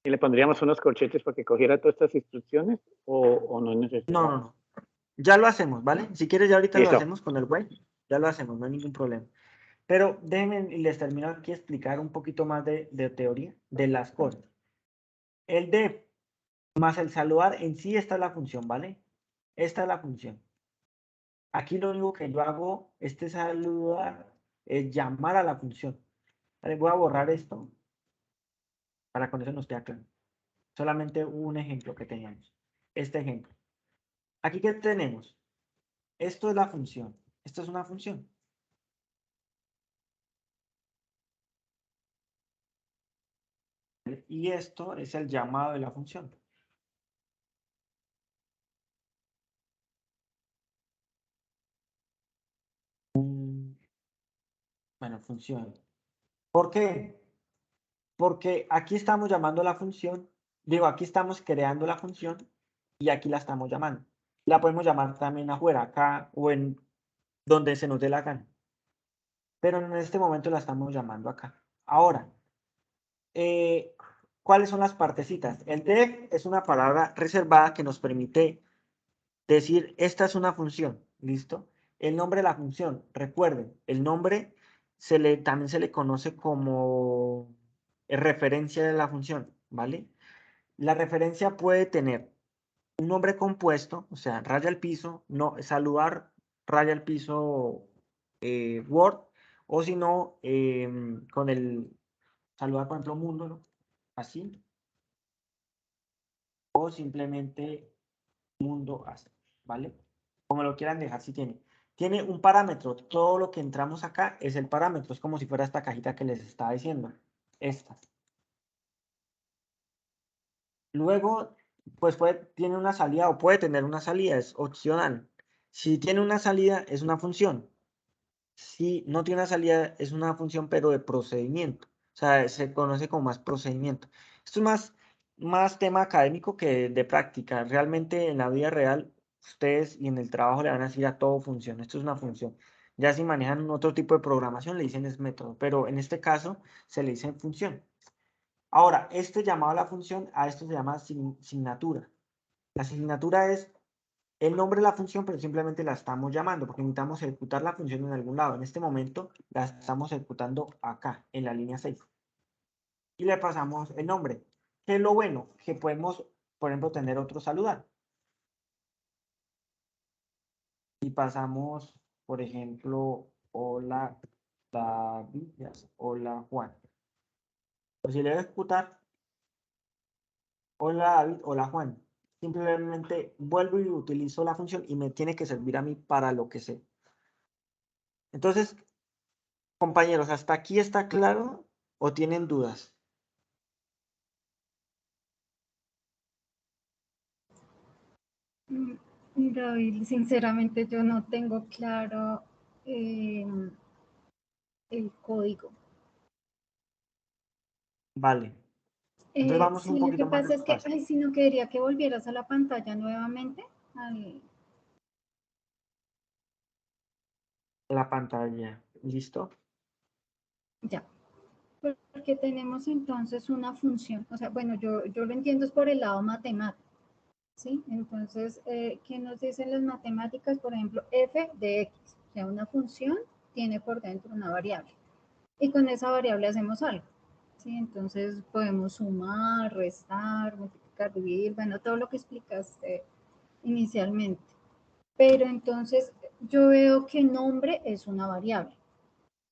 y le pondríamos unos corchetes para que cogiera todas estas instrucciones o no es necesario. No, no, no. Ya lo hacemos, ¿vale? Si quieres, ya ahorita lo Listo. hacemos con el web. Ya lo hacemos, no hay ningún problema. Pero déjenme y les termino aquí explicar un poquito más de teoría de las cosas. El def más el saludar en sí, esta es la función, ¿vale? Esta es la función. Aquí lo único que yo hago, este saludar, es llamar a la función. ¿Vale? Voy a borrar esto para que con eso nos quede claro. Solamente un ejemplo que teníamos. Este ejemplo. Aquí, ¿qué tenemos? Esto es la función. Esto es una función. ¿Vale? Y esto es el llamado de la función. Bueno, función. ¿Por qué? Porque aquí estamos llamando la función, digo, aquí estamos creando la función y aquí la estamos llamando. La podemos llamar también afuera, acá o en donde se nos dé la gana. Pero en este momento la estamos llamando acá. Ahora, eh, ¿cuáles son las partecitas? El def es una palabra reservada que nos permite decir, esta es una función, ¿listo? El nombre de la función, recuerden, el nombre también se le conoce como referencia de la función, ¿vale? La referencia puede tener un nombre compuesto, o sea, raya al piso, no, saludar, raya al piso, Word, o si no, con el saludar, por ejemplo, mundo, ¿no? Así, o simplemente mundo así, ¿vale? Como lo quieran dejar, si tiene. Tiene un parámetro, todo lo que entramos acá es el parámetro, es como si fuera esta cajita que les estaba diciendo, esta. Luego, pues tiene una salida o puede tener una salida, es opcional. Si tiene una salida, es una función. Si no tiene una salida, es una función, pero de procedimiento. O sea, se conoce como más procedimiento. Esto es más tema académico que de práctica. Realmente en la vida real, ustedes y en el trabajo le van a decir a todo función. Esto es una función. Ya si manejan otro tipo de programación, le dicen es método, pero en este caso se le dice función. Ahora, este llamado a la función, a esto se llama asignatura. La asignatura es el nombre de la función, pero simplemente la estamos llamando porque necesitamos ejecutar la función en algún lado. En este momento la estamos ejecutando acá, en la línea 6. Y le pasamos el nombre. ¿Qué es lo bueno? Que podemos, por ejemplo, tener otro saludar. Y pasamos, por ejemplo, hola David, hola Juan. Pues si le voy a ejecutar, hola David, hola Juan. Simplemente vuelvo y utilizo la función y me tiene que servir a mí para lo que sé. Entonces, compañeros, ¿hasta aquí está claro o tienen dudas? David, sinceramente yo no tengo claro el código. Vale. Entonces vamos un Sí, lo que poquito más pasa es que, despacio. ay, si no quería que volvieras a la pantalla nuevamente. La pantalla. ¿Listo? Ya. Porque tenemos entonces una función, o sea, bueno, yo lo entiendo es por el lado matemático, ¿sí? Entonces, ¿qué nos dicen las matemáticas? Por ejemplo, f de x, o sea, una función tiene por dentro una variable. Y con esa variable hacemos algo, ¿sí? Entonces podemos sumar, restar, multiplicar, dividir, bueno, todo lo que explicaste inicialmente. Pero entonces yo veo que nombre es una variable,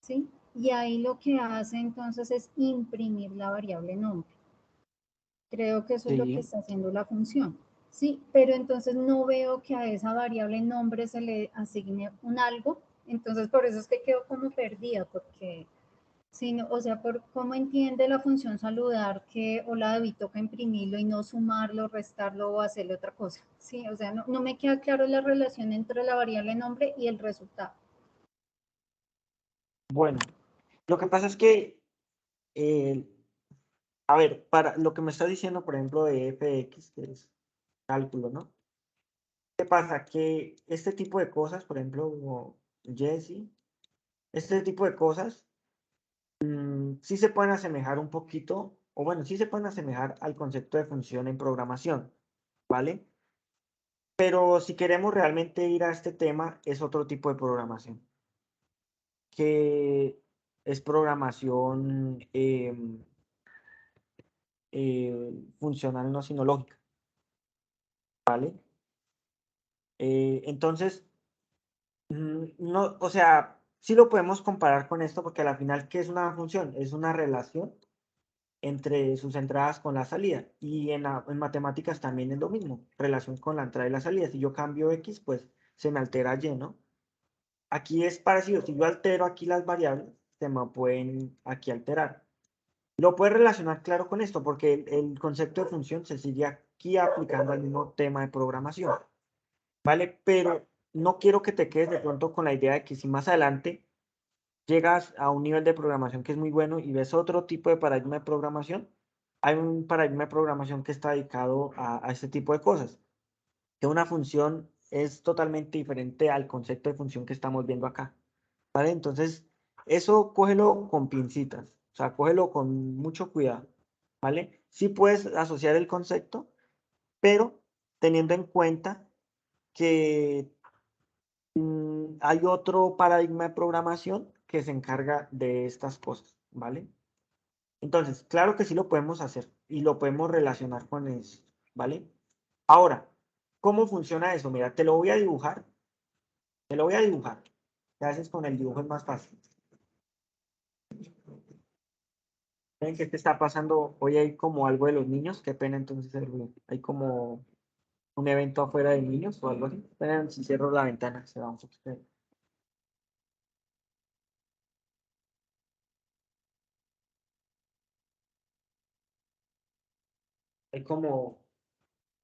¿sí? Y ahí lo que hace entonces es imprimir la variable nombre. Creo que eso es lo que Sí. está haciendo la función, ¿sí? Pero entonces no veo que a esa variable nombre se le asigne un algo, entonces por eso es que quedo como perdida, porque sino, o sea, por cómo entiende la función saludar que hola David toca imprimirlo y no sumarlo, restarlo o hacerle otra cosa. Sí, o sea, no me queda claro la relación entre la variable nombre y el resultado. Bueno, lo que pasa es que, a ver, para lo que me está diciendo, por ejemplo, de fx, que es cálculo, ¿no? ¿Qué pasa? Que este tipo de cosas, por ejemplo, como Jesse, este tipo de cosas, sí se pueden asemejar un poquito, o bueno, sí se pueden asemejar al concepto de función en programación, ¿vale? Pero si queremos realmente ir a este tema, es otro tipo de programación, que es programación funcional no sinológica, ¿vale? Entonces, no, o sea, sí lo podemos comparar con esto porque al final, ¿qué es una función? Es una relación entre sus entradas con la salida. Y en matemáticas también es lo mismo, relación con la entrada y la salida. Si yo cambio X, pues se me altera Y, ¿no? Aquí es parecido, si yo altero aquí las variables, se me pueden aquí alterar. Lo puedes relacionar claro con esto, porque el concepto de función se sigue aquí aplicando al mismo tema de programación, ¿vale? Pero no quiero que te quedes de pronto con la idea de que si más adelante llegas a un nivel de programación que es muy bueno y ves otro tipo de paradigma de programación, hay un paradigma de programación que está dedicado a este tipo de cosas, que una función es totalmente diferente al concepto de función que estamos viendo acá, ¿vale? Entonces, eso cógelo con pincitas, o sea, cógelo con mucho cuidado, ¿vale? Sí puedes asociar el concepto, pero teniendo en cuenta que hay otro paradigma de programación que se encarga de estas cosas, ¿vale? Entonces, claro que sí lo podemos hacer y lo podemos relacionar con eso, ¿vale? Ahora, ¿cómo funciona eso? Mira, te lo voy a dibujar. Te lo voy a dibujar. ¿Qué haces con el dibujo? Es más fácil. ¿Ven qué te está pasando? Hoy hay como algo de los niños. Qué pena entonces hay como un evento afuera de niños o algo así. Esperen, si cierro la ventana, se va un poquito. Hay como,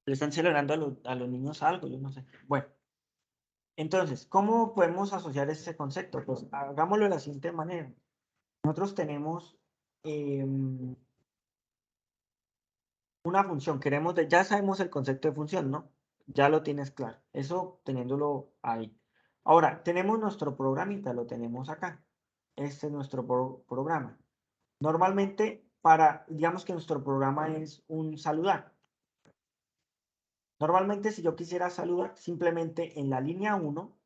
le están celebrando a los niños algo, yo no sé. Bueno, entonces, ¿cómo podemos asociar ese concepto? Pues hagámoslo de la siguiente manera. Nosotros tenemos una función, ya sabemos el concepto de función, ¿no? Ya lo tienes claro, eso teniéndolo ahí. Ahora, tenemos nuestro programita, lo tenemos acá. Este es nuestro programa. Normalmente, digamos que nuestro programa es un saludar. Normalmente, si yo quisiera saludar, simplemente en la línea 1,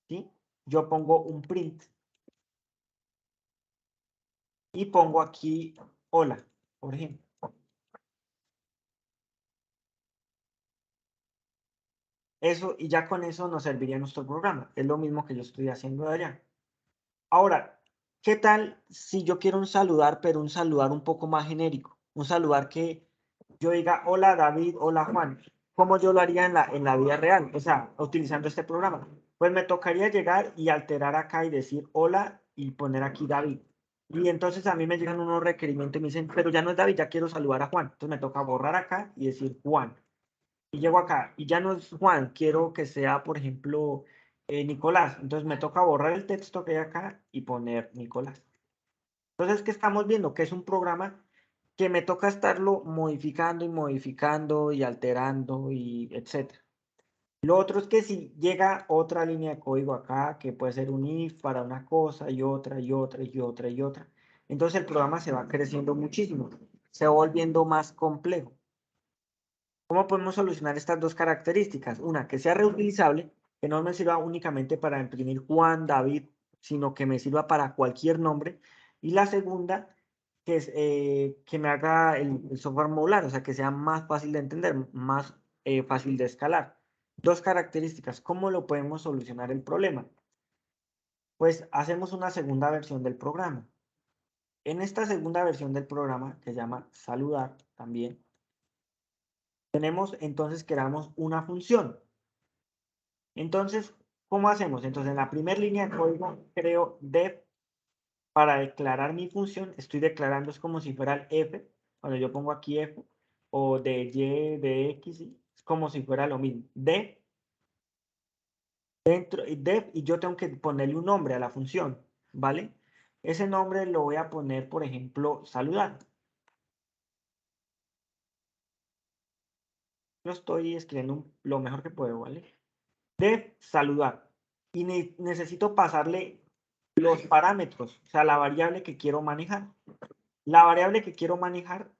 ¿sí? Yo pongo un print y pongo aquí hola, por ejemplo. Eso, y ya con eso nos serviría nuestro programa. Es lo mismo que yo estoy haciendo de allá. Ahora, ¿qué tal si yo quiero un saludar, pero un saludar un poco más genérico? Un saludar que yo diga, hola David, hola Juan. ¿Cómo yo lo haría en la vida real? O sea, utilizando este programa. Pues me tocaría llegar y alterar acá y decir hola y poner aquí David. Y entonces a mí me llegan unos requerimientos y me dicen, pero ya no es David, ya quiero saludar a Juan. Entonces me toca borrar acá y decir Juan. Y llego acá y ya no es Juan, quiero que sea, por ejemplo, Nicolás. Entonces me toca borrar el texto que hay acá y poner Nicolás. Entonces, ¿qué estamos viendo? Que es un programa que me toca estarlo modificando y alterando y etcétera. Lo otro es que si llega otra línea de código acá, que puede ser un if para una cosa y otra y otra y otra y otra, entonces el programa se va creciendo muchísimo, se va volviendo más complejo. ¿Cómo podemos solucionar estas dos características? Una, que sea reutilizable, que no me sirva únicamente para imprimir Juan, David, sino que me sirva para cualquier nombre. Y la segunda, que es que me haga el software modular, o sea, que sea más fácil de entender, más fácil de escalar. Dos características. ¿Cómo lo podemos solucionar el problema? Pues hacemos una segunda versión del programa. En esta segunda versión del programa, que se llama saludar también, tenemos entonces que damos una función. Entonces, ¿cómo hacemos? Entonces, en la primera línea de código creo def para declarar mi función. Estoy declarando, es como si fuera el f. Cuando yo pongo aquí f, o de y, de x, es como si fuera lo mismo. Def, def, y yo tengo que ponerle un nombre a la función, ¿vale? Ese nombre lo voy a poner, por ejemplo, saludar. Yo estoy escribiendo lo mejor que puedo, ¿vale? Def, saludar. Y necesito pasarle los parámetros, o sea, la variable que quiero manejar. La variable que quiero manejar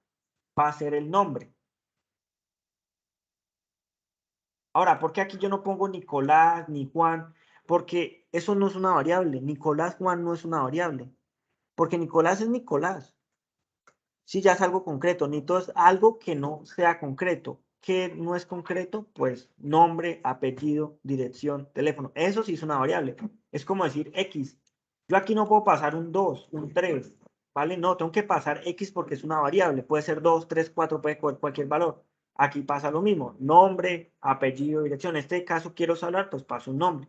va a ser el nombre. Ahora, ¿por qué aquí yo no pongo Nicolás ni Juan? Porque eso no es una variable. Nicolás Juan no es una variable. Porque Nicolás es Nicolás. Si ya es algo concreto, Nito es algo que no sea concreto. ¿Qué no es concreto? Pues nombre, apellido, dirección, teléfono. Eso sí es una variable. Es como decir X. Yo aquí no puedo pasar un 2, un 3, ¿vale? No, tengo que pasar X porque es una variable. Puede ser 2, 3, 4, puede ser cualquier valor. Aquí pasa lo mismo. Nombre, apellido, dirección. En este caso quiero hablar, pues paso un nombre.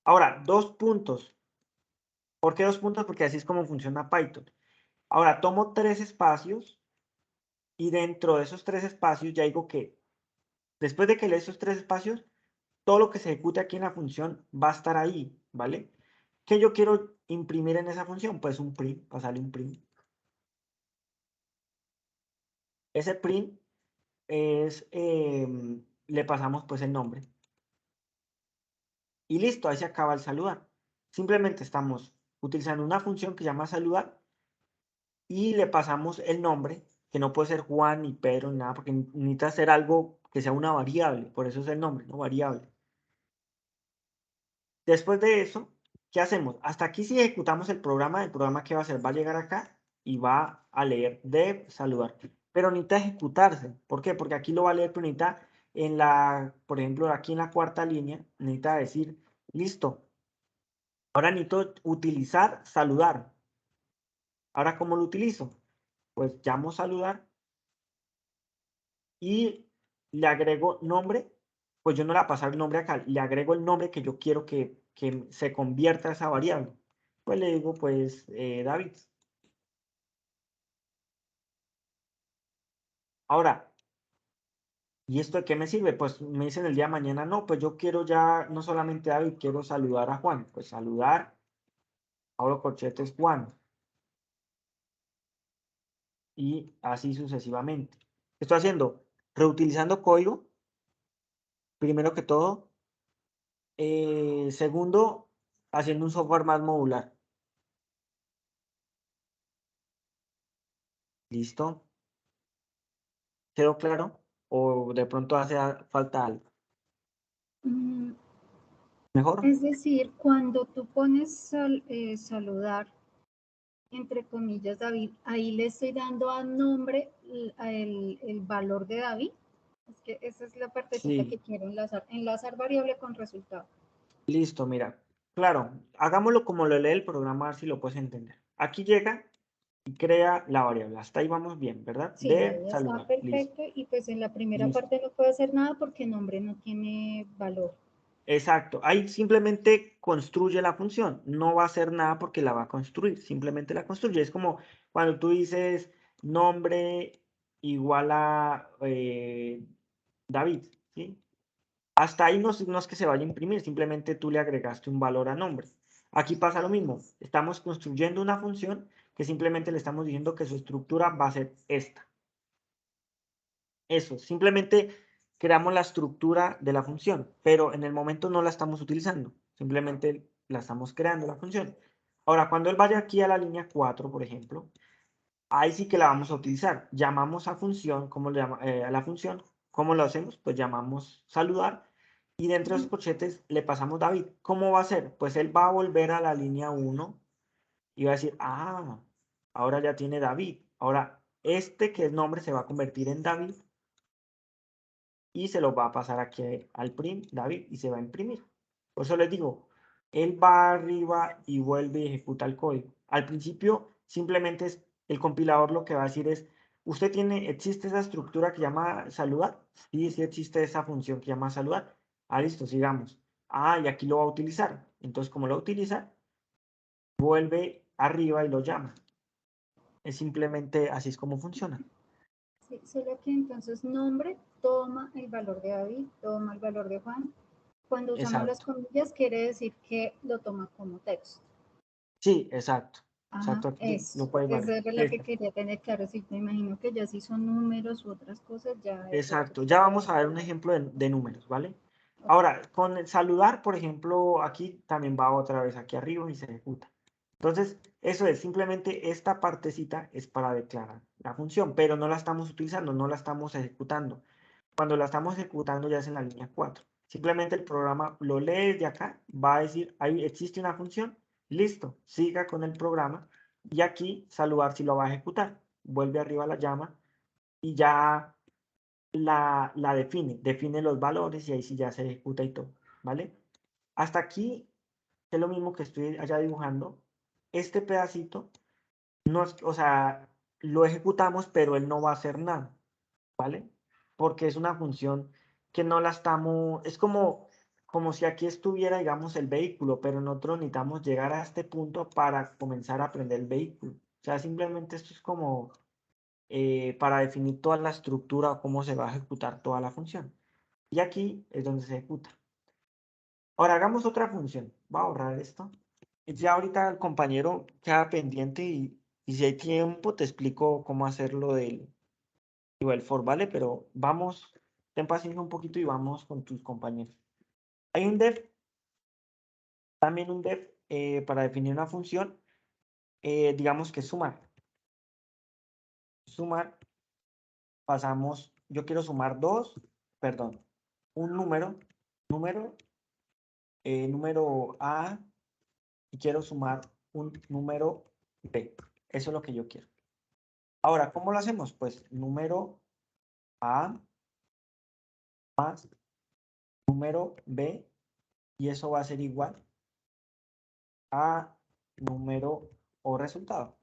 Ahora, dos puntos. ¿Por qué dos puntos? Porque así es como funciona Python. Ahora, tomo tres espacios y dentro de esos tres espacios ya digo que después de que lea esos tres espacios, todo lo que se ejecute aquí en la función va a estar ahí, ¿vale? ¿Qué yo quiero imprimir en esa función? Pues un print, pasarle un print. Ese print es, le pasamos pues el nombre. Y listo, ahí se acaba el saludar. Simplemente estamos utilizando una función que se llama saludar y le pasamos el nombre, que no puede ser Juan ni Pedro ni nada, porque necesita ser algo que sea una variable, por eso es el nombre, no variable. Después de eso, ¿qué hacemos? Hasta aquí si ejecutamos el programa ¿qué va a hacer? Va a llegar acá y va a leer deb saludar, pero necesita ejecutarse. ¿Por qué? Porque aquí lo va a leer, pero necesita en la, por ejemplo, aquí en la cuarta línea, necesita decir, listo, ahora necesito utilizar saludar. Ahora, ¿cómo lo utilizo? Pues llamo saludar y le agrego nombre, pues yo no le voy a pasar el nombre acá, le agrego el nombre que yo quiero que se convierta a esa variable. Pues le digo, pues, David. Ahora, ¿y esto de qué me sirve? Pues me dicen el día de mañana, no, pues yo quiero ya, no solamente David, quiero saludar a Juan. Pues saludar, abro corchetes Juan. Y así sucesivamente. ¿Qué estoy haciendo? Reutilizando código, primero que todo. Segundo, haciendo un software más modular. ¿Listo? ¿Quedó claro? ¿O de pronto hace falta algo? ¿Mejor? Es decir, cuando tú pones saludar, entre comillas, David, ahí le estoy dando a nombre el valor de David. Es que esa es la partecita Sí. que quiero enlazar. Enlazar variable con resultado. Listo, mira. Claro, hagámoslo como lo lee el programa, a ver si lo puedes entender. Aquí llega y crea la variable. Hasta ahí vamos bien, ¿verdad? Sí, De ahí está saludar. Listo. perfecto. Y pues en la primera Listo. parte no puedo hacer nada porque el nombre no tiene valor. Exacto. Ahí simplemente construye la función. No va a hacer nada porque la va a construir. Simplemente la construye. Es como cuando tú dices nombre igual a David, ¿sí? Hasta ahí no es que se vaya a imprimir, simplemente tú le agregaste un valor a nombre. Aquí pasa lo mismo, estamos construyendo una función que simplemente le estamos diciendo que su estructura va a ser esta. Eso, simplemente creamos la estructura de la función, pero en el momento no la estamos utilizando, simplemente la estamos creando la función. Ahora, cuando él vaya aquí a la línea 4, por ejemplo, ahí sí que la vamos a utilizar. Llamamos a función, a la función, ¿cómo lo hacemos? Pues llamamos saludar y dentro de esos corchetes le pasamos David. ¿Cómo va a ser? Pues él va a volver a la línea 1 y va a decir, ah, ahora ya tiene David. Ahora, este que es nombre se va a convertir en David y se lo va a pasar aquí al prim David y se va a imprimir. Por eso les digo, él va arriba y vuelve y ejecuta el código. Al principio, simplemente es el compilador lo que va a decir es, ¿usted existe esa estructura que llama saludar? Sí, sí existe esa función que llama saludar. Ah, listo, sigamos. Ah, y aquí lo va a utilizar. Entonces, como lo utiliza, vuelve arriba y lo llama. Es simplemente así es como funciona. Sí, solo que entonces nombre toma el valor de David, toma el valor de Juan. Cuando usamos las Exacto. comillas quiere decir que lo toma como texto. Sí, exacto. Ajá, Exacto, aquí eso. lo puedes Eso ver. era lo que quería tener claro. Sí, me imagino que ya si son números u otras cosas, ya es otro Exacto, ya tipo vamos a ver un ejemplo de números, ¿vale? Ok. Ahora, con el saludar, por ejemplo, aquí también va otra vez aquí arriba y se ejecuta. Entonces, eso es, simplemente esta partecita es para declarar la función, pero no la estamos utilizando, no la estamos ejecutando. Cuando la estamos ejecutando ya es en la línea 4. Simplemente el programa lo lee desde acá, va a decir, ahí existe una función, listo, siga con el programa y aquí saludar si lo va a ejecutar. Vuelve arriba la llama y ya la define los valores y ahí sí ya se ejecuta y todo, ¿vale? Hasta aquí es lo mismo que estoy allá dibujando. Este pedacito, no es, o sea, lo ejecutamos, pero él no va a hacer nada, ¿vale? Porque es una función que no la estamos, es como si aquí estuviera, digamos, el vehículo, pero nosotros necesitamos llegar a este punto para comenzar a aprender el vehículo. O sea, simplemente esto es como para definir toda la estructura o cómo se va a ejecutar toda la función. Y aquí es donde se ejecuta. Ahora hagamos otra función. Voy a borrar esto. Y ya ahorita el compañero queda pendiente y si hay tiempo te explico cómo hacerlo del nivel for, ¿vale? Pero vamos, ten paciencia un poquito y vamos con tus compañeros. Hay un def, también un def para definir una función, digamos que sumar. Sumar, pasamos, yo quiero sumar un número A y quiero sumar un número B. Eso es lo que yo quiero. Ahora, ¿cómo lo hacemos? Pues número A más número B y eso va a ser igual a número o resultado.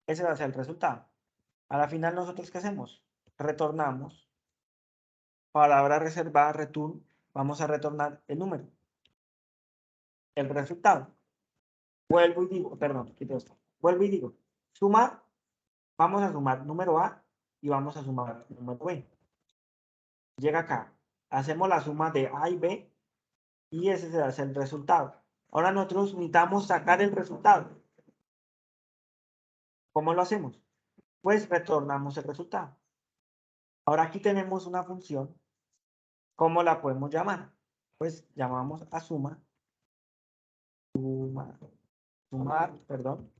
Ese va a ser el resultado. A la final, ¿nosotros qué hacemos? Retornamos. Palabra reservada, return. Vamos a retornar el número. El resultado. Vuelvo y digo, perdón, quito esto. Vuelvo y digo, sumar. Vamos a sumar número A y vamos a sumar número B. Llega acá. Hacemos la suma de A y B y ese será el resultado. Ahora nosotros necesitamos sacar el resultado. ¿Cómo lo hacemos? Pues retornamos el resultado. Ahora aquí tenemos una función. ¿Cómo la podemos llamar? Pues llamamos a sumar, perdón,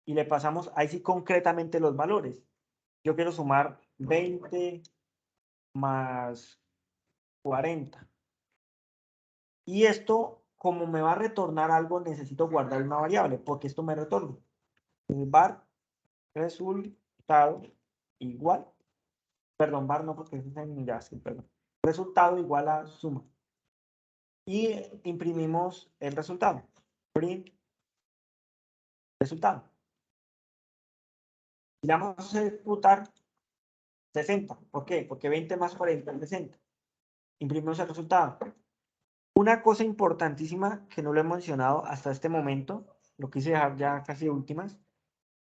y le pasamos ahí sí concretamente los valores. Yo quiero sumar 20 más 40. Y esto, como me va a retornar algo, necesito guardar una variable, porque esto me retorna. El var resultado igual, perdón, var no, porque es en JavaScript, perdón. resultado igual a suma. Y imprimimos el resultado. Print resultado. Y le vamos a ejecutar 60. ¿Por qué? Porque 20 más 40 es 60. Imprimimos el resultado. Una cosa importantísima que no lo he mencionado hasta este momento, lo quise dejar ya casi de últimas,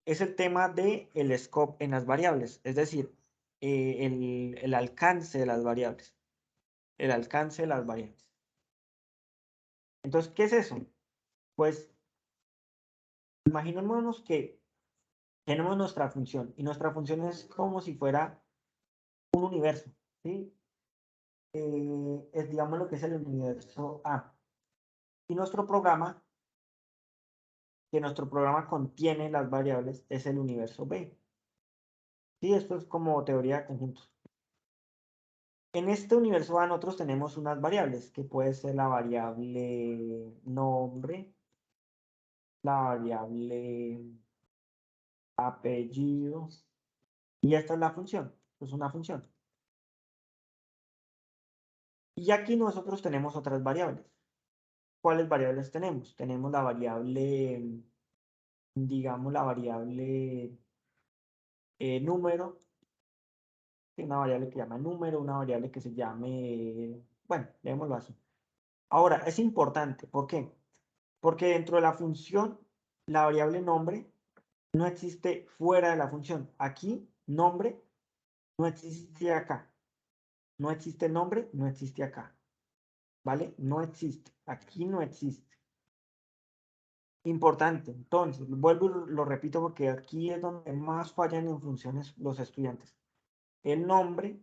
es el tema del scope en las variables, es decir, el alcance de las variables. El alcance de las variables. Entonces, ¿qué es eso? Pues, imaginémonos que tenemos nuestra función, y nuestra función es como si fuera un universo, ¿sí? Digamos lo que es el universo A. Y nuestro programa, que nuestro programa contiene las variables, es el universo B. Sí, esto es como teoría de conjuntos. En este universo A nosotros tenemos unas variables, que puede ser la variable nombre, la variable apellido, y esta es la función, es una función. Y aquí nosotros tenemos otras variables. ¿Cuáles variables tenemos? Tenemos la variable, digamos, la variable número, una variable que se llama número, una variable que se llame, bueno, leémoslo así. Ahora, es importante, ¿por qué? Porque dentro de la función, la variable nombre no existe fuera de la función. Aquí, nombre no existe acá. No existe nombre, no existe acá. ¿Vale? No existe. Aquí no existe. Importante. Entonces, vuelvo y lo repito porque aquí es donde más fallan en funciones los estudiantes. El nombre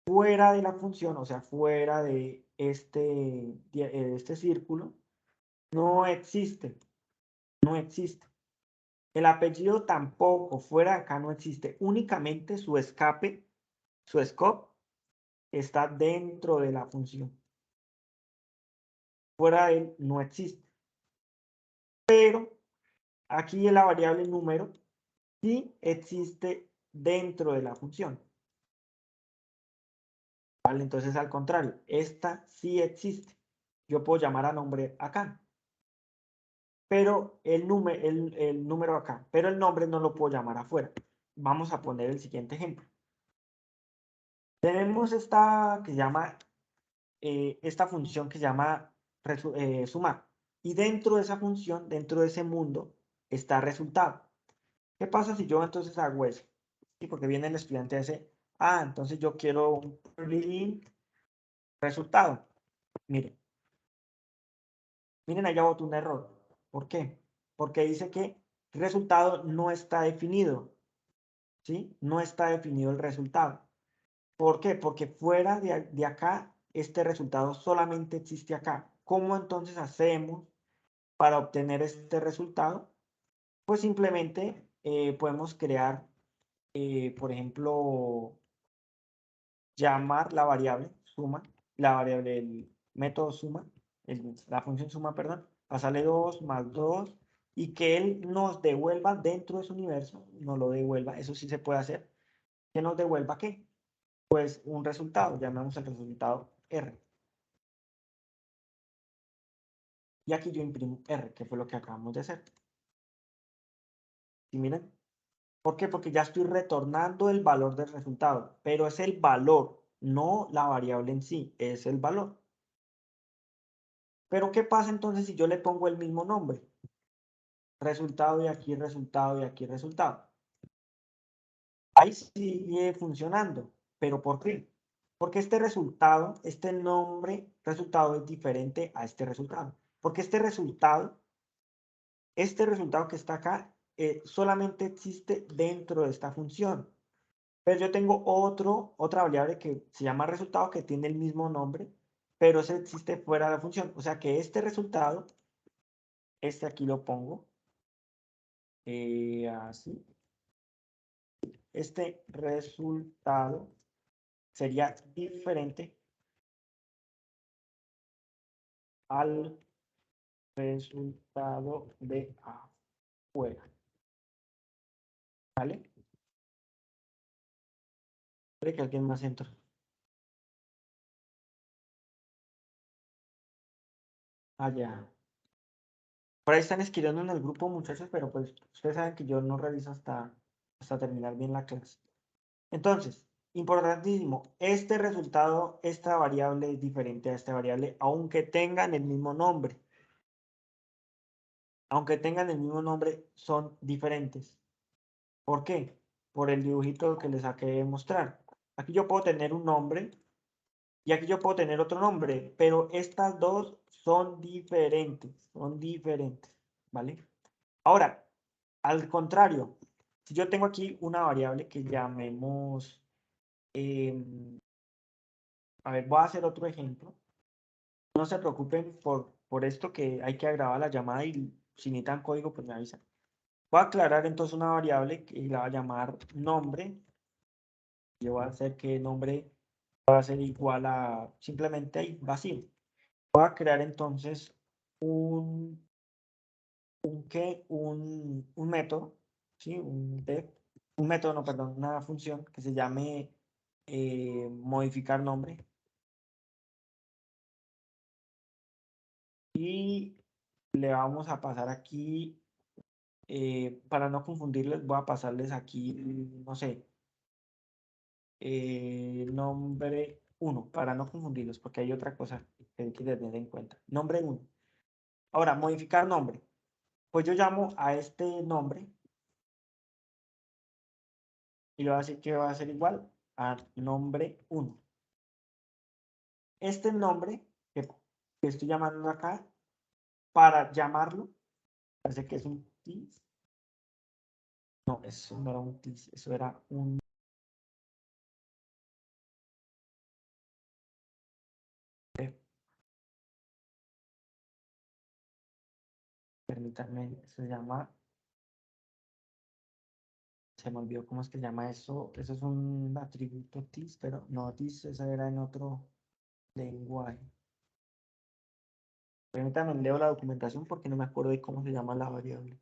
fuera de la función, o sea, fuera de este círculo, no existe. No existe. El apellido tampoco, fuera de acá no existe. Únicamente su escape, su scope, está dentro de la función. Fuera de él no existe. Pero aquí la variable número sí existe dentro de la función. ¿Vale? Entonces, al contrario, esta sí existe. Yo puedo llamar a nombre acá. Pero el número acá. Pero el nombre no lo puedo llamar afuera. Vamos a poner el siguiente ejemplo. Tenemos esta que se llama esta función que se llama sumar. Y dentro de esa función, dentro de ese mundo, está resultado. ¿Qué pasa si yo entonces hago eso? Sí, porque viene el estudiante y dice, entonces yo quiero un print resultado. Miren, ahí ya boté un error. ¿Por qué? Porque dice que el resultado no está definido. ¿Sí? No está definido el resultado. ¿Por qué? Porque fuera de acá, este resultado solamente existe acá. ¿Cómo entonces hacemos para obtener este resultado? Pues simplemente podemos crear, por ejemplo, llamar la variable suma, el método suma, la función suma, perdón, pasarle 2 más 2 y que él nos devuelva dentro de su universo, nos lo devuelva, eso sí se puede hacer, que nos devuelva ¿qué? Pues un resultado, llamamos el resultado R. Y aquí yo imprimo R, que fue lo que acabamos de hacer. ¿Sí miren? ¿Por qué? Porque ya estoy retornando el valor del resultado, pero es el valor, no la variable en sí, es el valor. Pero ¿qué pasa entonces si yo le pongo el mismo nombre? Resultado y aquí resultado y aquí resultado. Ahí sigue funcionando, pero ¿por qué? Porque este resultado, este nombre resultado es diferente a este resultado. Porque este resultado que está acá solamente existe dentro de esta función. Pero yo tengo otra variable que se llama resultado que tiene el mismo nombre, pero ese existe fuera de la función. O sea que este resultado, este aquí lo pongo, así. Este resultado sería diferente al resultado de afuera. ¿Vale? Espero que alguien más entre. allá. Por ahí están escribiendo en el grupo, muchachos, pero pues ustedes saben que yo no reviso hasta terminar bien la clase. Entonces, importantísimo, este resultado, esta variable es diferente a esta variable, aunque tengan el mismo nombre. Aunque tengan el mismo nombre, son diferentes. ¿Por qué? Por el dibujito que les acabé de mostrar. Aquí yo puedo tener un nombre y aquí yo puedo tener otro nombre, pero estas dos son diferentes, ¿vale? Ahora, al contrario, si yo tengo aquí una variable que llamemos, a ver, voy a hacer otro ejemplo. No se preocupen por esto que hay que grabar la llamada y si necesitan código, pues me avisan. Voy a aclarar entonces una variable que la voy a llamar nombre. Yo voy a hacer que nombre va a ser igual a simplemente ahí, vacío. Voy a crear entonces un método, ¿sí? Un método, no, perdón, una función que se llame modificar nombre. Y le vamos a pasar aquí, para no confundirles, voy a pasarles aquí, no sé, nombre 1, para no confundirlos, porque hay otra cosa que hay que tener en cuenta. Nombre 1. Ahora, modificar nombre. Pues yo llamo a este nombre y le voy a decir que va a ser igual a nombre 1. Este nombre que estoy llamando acá, para llamarlo, parece que es un tis. No, eso no era un tis, eso era un... Permítanme, se llama... Se me olvidó cómo es que se llama eso. Eso es un atributo tis, pero no tis, esa era en otro lenguaje. Permítanme, leo la documentación porque no me acuerdo de cómo se llama la variable.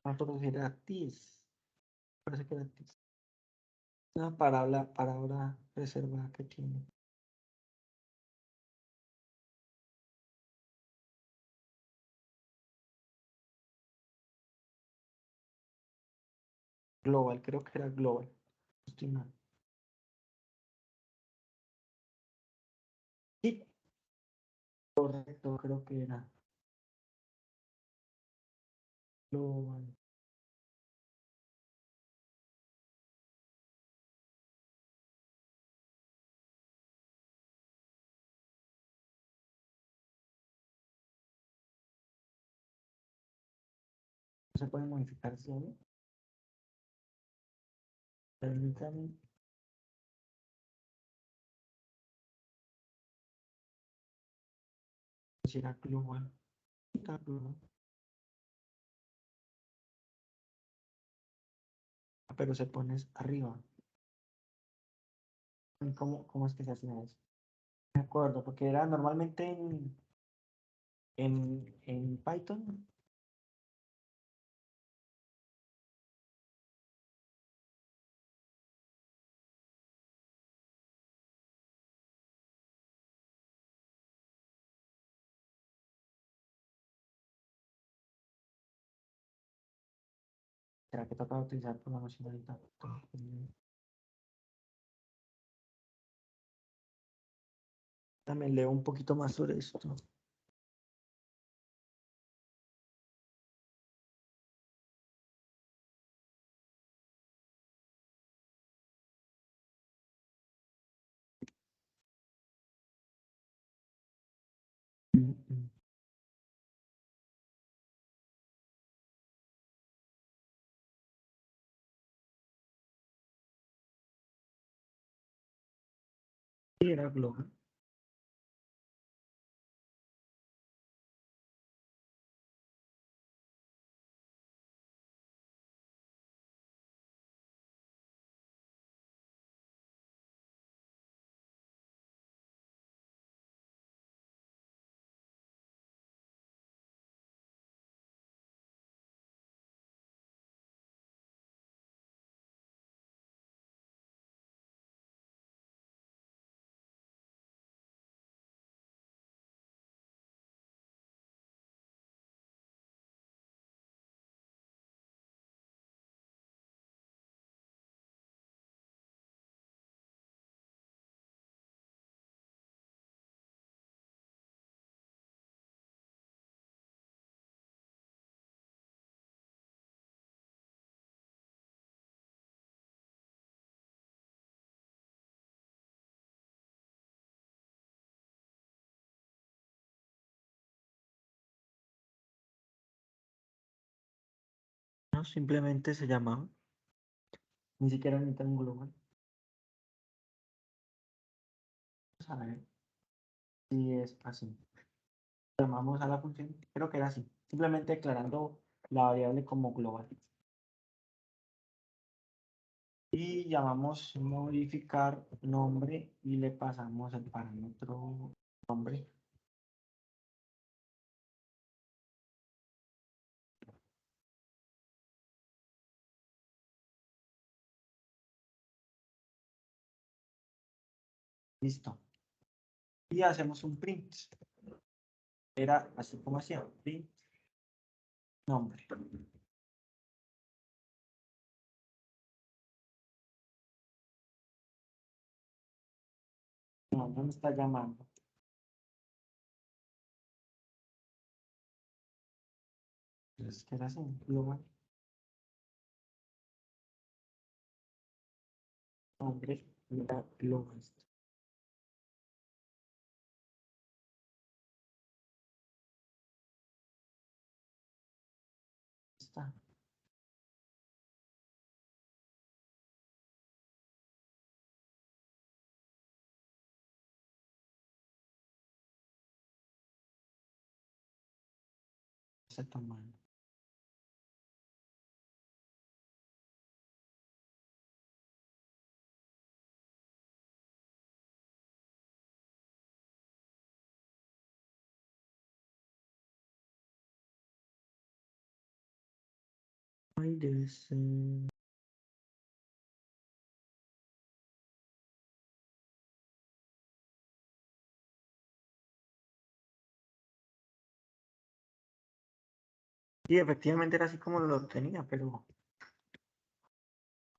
Ah, pero si era tis. Parece que era tis. Una palabra reservada que tiene. Global, creo que era global. No estoy mal. Sí, correcto, creo que era global. No se puede modificar solo. Permítanme. Si era global. Era global. Ah, pero se pones arriba. ¿Cómo es que se hacía eso? Me acuerdo, porque era normalmente en Python. ¿Será que toca utilizar programación ahorita? También leo un poquito más sobre esto. Mm, mm. Sí, era global. No, simplemente se llamaba. Ni siquiera necesitan un global. Vamos a ver si es así. Llamamos a la función, creo que era así. Simplemente declarando la variable como global. Y llamamos modificar nombre y le pasamos el parámetro nombre. Listo. Y hacemos un print. Era así como hacía, print nombre. No, no me está llamando. Es que era así, global. Nombre, era global. Está. Ese tamaño. Ay, debe ser. Sí, efectivamente era así como lo tenía, pero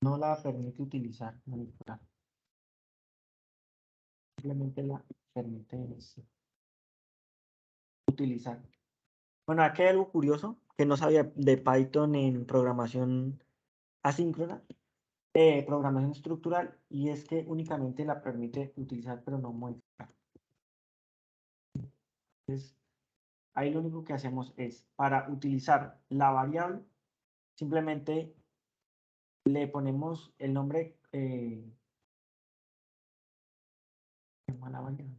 no la permite utilizar, manipular. Simplemente la permite utilizar. Bueno, aquí hay algo curioso que no sabía de Python en programación asíncrona, programación estructural, y es que únicamente la permite utilizar, pero no modificar. Entonces, ahí lo único que hacemos es, para utilizar la variable, simplemente le ponemos el nombre a la variable.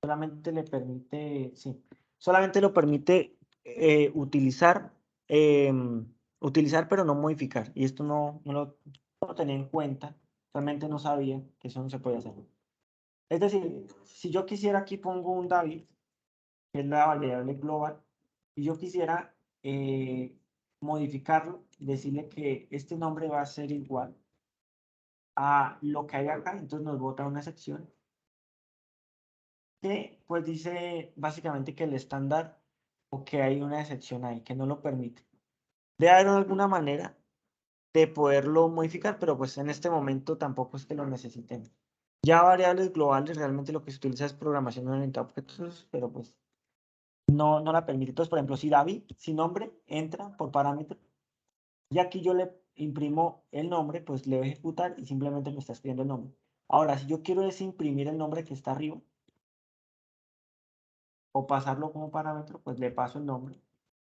Solamente le permite, sí, solamente lo permite utilizar, utilizar pero no modificar. Y esto no lo tenía en cuenta, realmente no sabía que eso no se podía hacer. Es decir, si yo quisiera aquí pongo un David, que es la variable global, y yo quisiera modificarlo, decirle que este nombre va a ser igual a lo que hay acá, entonces nos bota una sección que pues dice básicamente que el estándar o que hay una excepción ahí que no lo permite. Debe haber alguna manera de poderlo modificar, pero pues en este momento tampoco es que lo necesitemos. Ya variables globales realmente lo que se utiliza es programación orientada a objetos, pero pues no la permite. Entonces, por ejemplo, si David, si nombre, entra por parámetro, y aquí yo le imprimo el nombre, pues le voy a ejecutar y simplemente me está escribiendo el nombre. Ahora, si yo quiero desimprimir el nombre que está arriba, o pasarlo como parámetro, pues le paso el nombre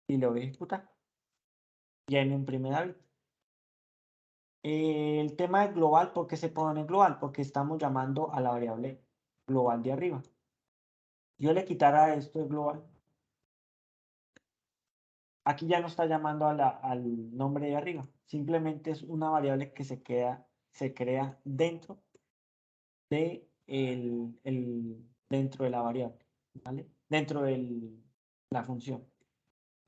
y le voy a ejecutar. Y ahí me imprime David. El tema de global, ¿por qué se pone global? Porque estamos llamando a la variable global de arriba. Yo le quitara esto de global. Aquí ya no está llamando al nombre de arriba. Simplemente es una variable que se crea dentro de, dentro de la variable, ¿vale? Dentro de la función.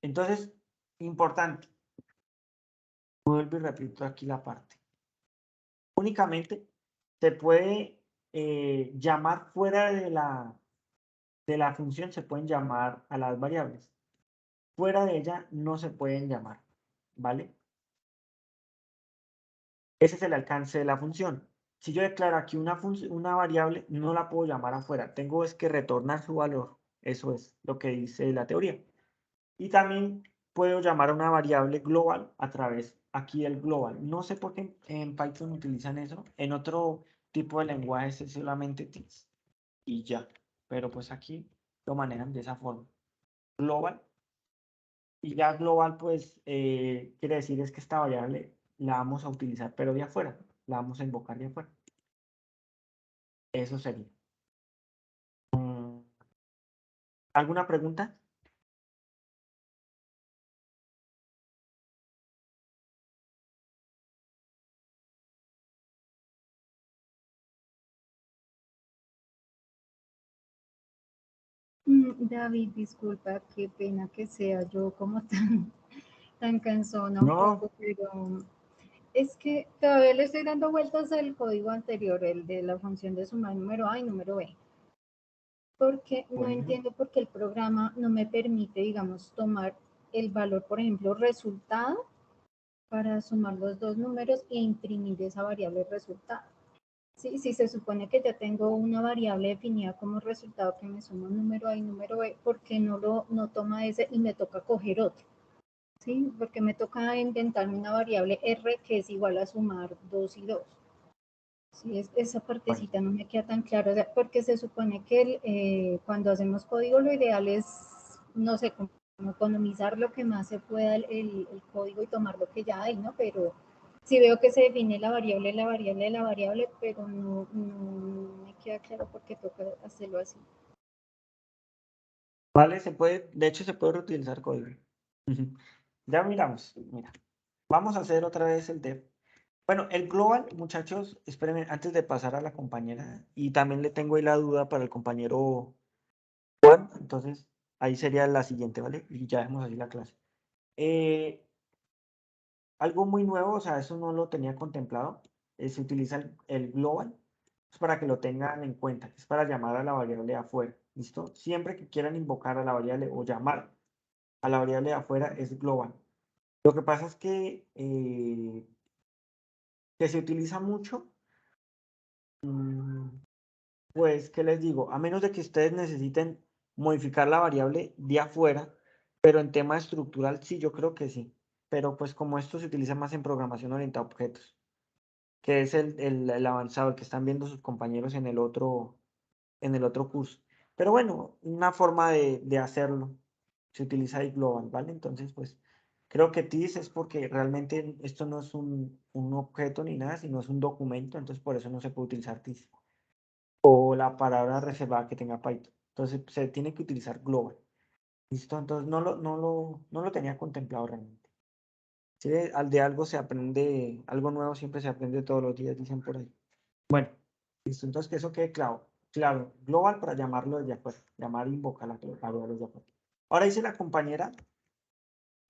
Entonces, importante. Vuelvo y repito aquí la parte. Únicamente se puede llamar fuera de la función, se pueden llamar a las variables. Fuera de ella no se pueden llamar, ¿vale? Ese es el alcance de la función. Si yo declaro aquí una variable, no la puedo llamar afuera. Tengo es que retornar su valor. Eso es lo que dice la teoría. Y también puedo llamar a una variable global a través aquí del global. No sé por qué en Python utilizan eso. En otro tipo de lenguajes es solamente this y ya. Pero pues aquí lo manejan de esa forma. Global. Y ya global, pues, quiere decir es que esta variable la vamos a utilizar, pero de afuera. La vamos a invocar de afuera. Eso sería. ¿Alguna pregunta? David, disculpa, qué pena que sea yo como tan cansona un No. poco, pero es que todavía le estoy dando vueltas al código anterior, el de la función de sumar número A y número B, porque no Bueno. entiendo por qué el programa no me permite, digamos, tomar el valor, por ejemplo, resultado, para sumar los dos números e imprimir esa variable resultado. Sí, si se supone que ya tengo una variable definida como resultado que me suma un número A y número B, ¿por qué no toma ese y me toca coger otro? ¿Sí? Porque me toca inventarme una variable R que es igual a sumar 2 y 2. Sí, esa partecita no me queda tan claro, o sea, porque se supone que cuando hacemos código lo ideal es, no sé, como economizar lo que más se pueda el código y tomar lo que ya hay, ¿no? Pero sí veo que se define la variable, pero no me queda claro por qué toca hacerlo así. Vale, de hecho se puede reutilizar código. Ya miramos, mira. Vamos a hacer otra vez el dev. Bueno, el global, muchachos, espérenme, antes de pasar a la compañera, y también le tengo ahí la duda para el compañero Juan, entonces ahí sería la siguiente, ¿vale? Y ya dejemos así la clase. Algo muy nuevo, o sea, eso no lo tenía contemplado, se utiliza el global, es para que lo tengan en cuenta, que es para llamar a la variable de afuera, ¿listo? Siempre que quieran invocar a la variable o llamar a la variable de afuera es global. Lo que pasa es que se utiliza mucho, pues, ¿qué les digo? A menos de que ustedes necesiten modificar la variable de afuera, pero en tema estructural sí, yo creo que sí. Pero pues como esto se utiliza más en programación orientada a objetos, que es el avanzado, el que están viendo sus compañeros en el otro curso. Pero bueno, una forma de hacerlo se utiliza ahí global, ¿vale? Entonces, pues creo que TIS es porque realmente esto no es un objeto ni nada, sino es un documento, entonces por eso no se puede utilizar TIS. O la palabra reservada que tenga Python. Entonces se tiene que utilizar global. ¿Listo? Entonces no lo tenía contemplado realmente. Sí, al de algo se aprende, algo nuevo siempre se aprende todos los días, dicen por ahí. Bueno, listo. Entonces que eso quede claro. Claro, global para llamarlo desde afuera. Llamar e invocar la variable desde afuera. Ahora dice la compañera,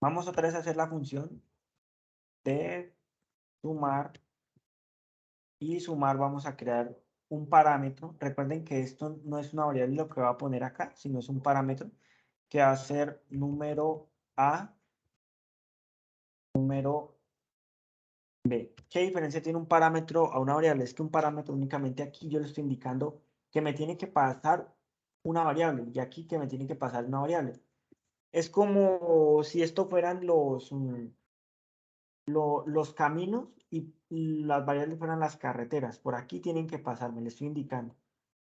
vamos otra vez a hacer la función de sumar y sumar vamos a crear un parámetro. Recuerden que esto no es una variable lo que va a poner acá, sino es un parámetro que va a ser número A, número B. ¿Qué diferencia tiene un parámetro a una variable? Es que un parámetro únicamente aquí yo le estoy indicando que me tiene que pasar una variable y aquí que me tiene que pasar una variable. Es como si esto fueran los caminos y las variables fueran las carreteras. Por aquí tienen que pasar, me le estoy indicando.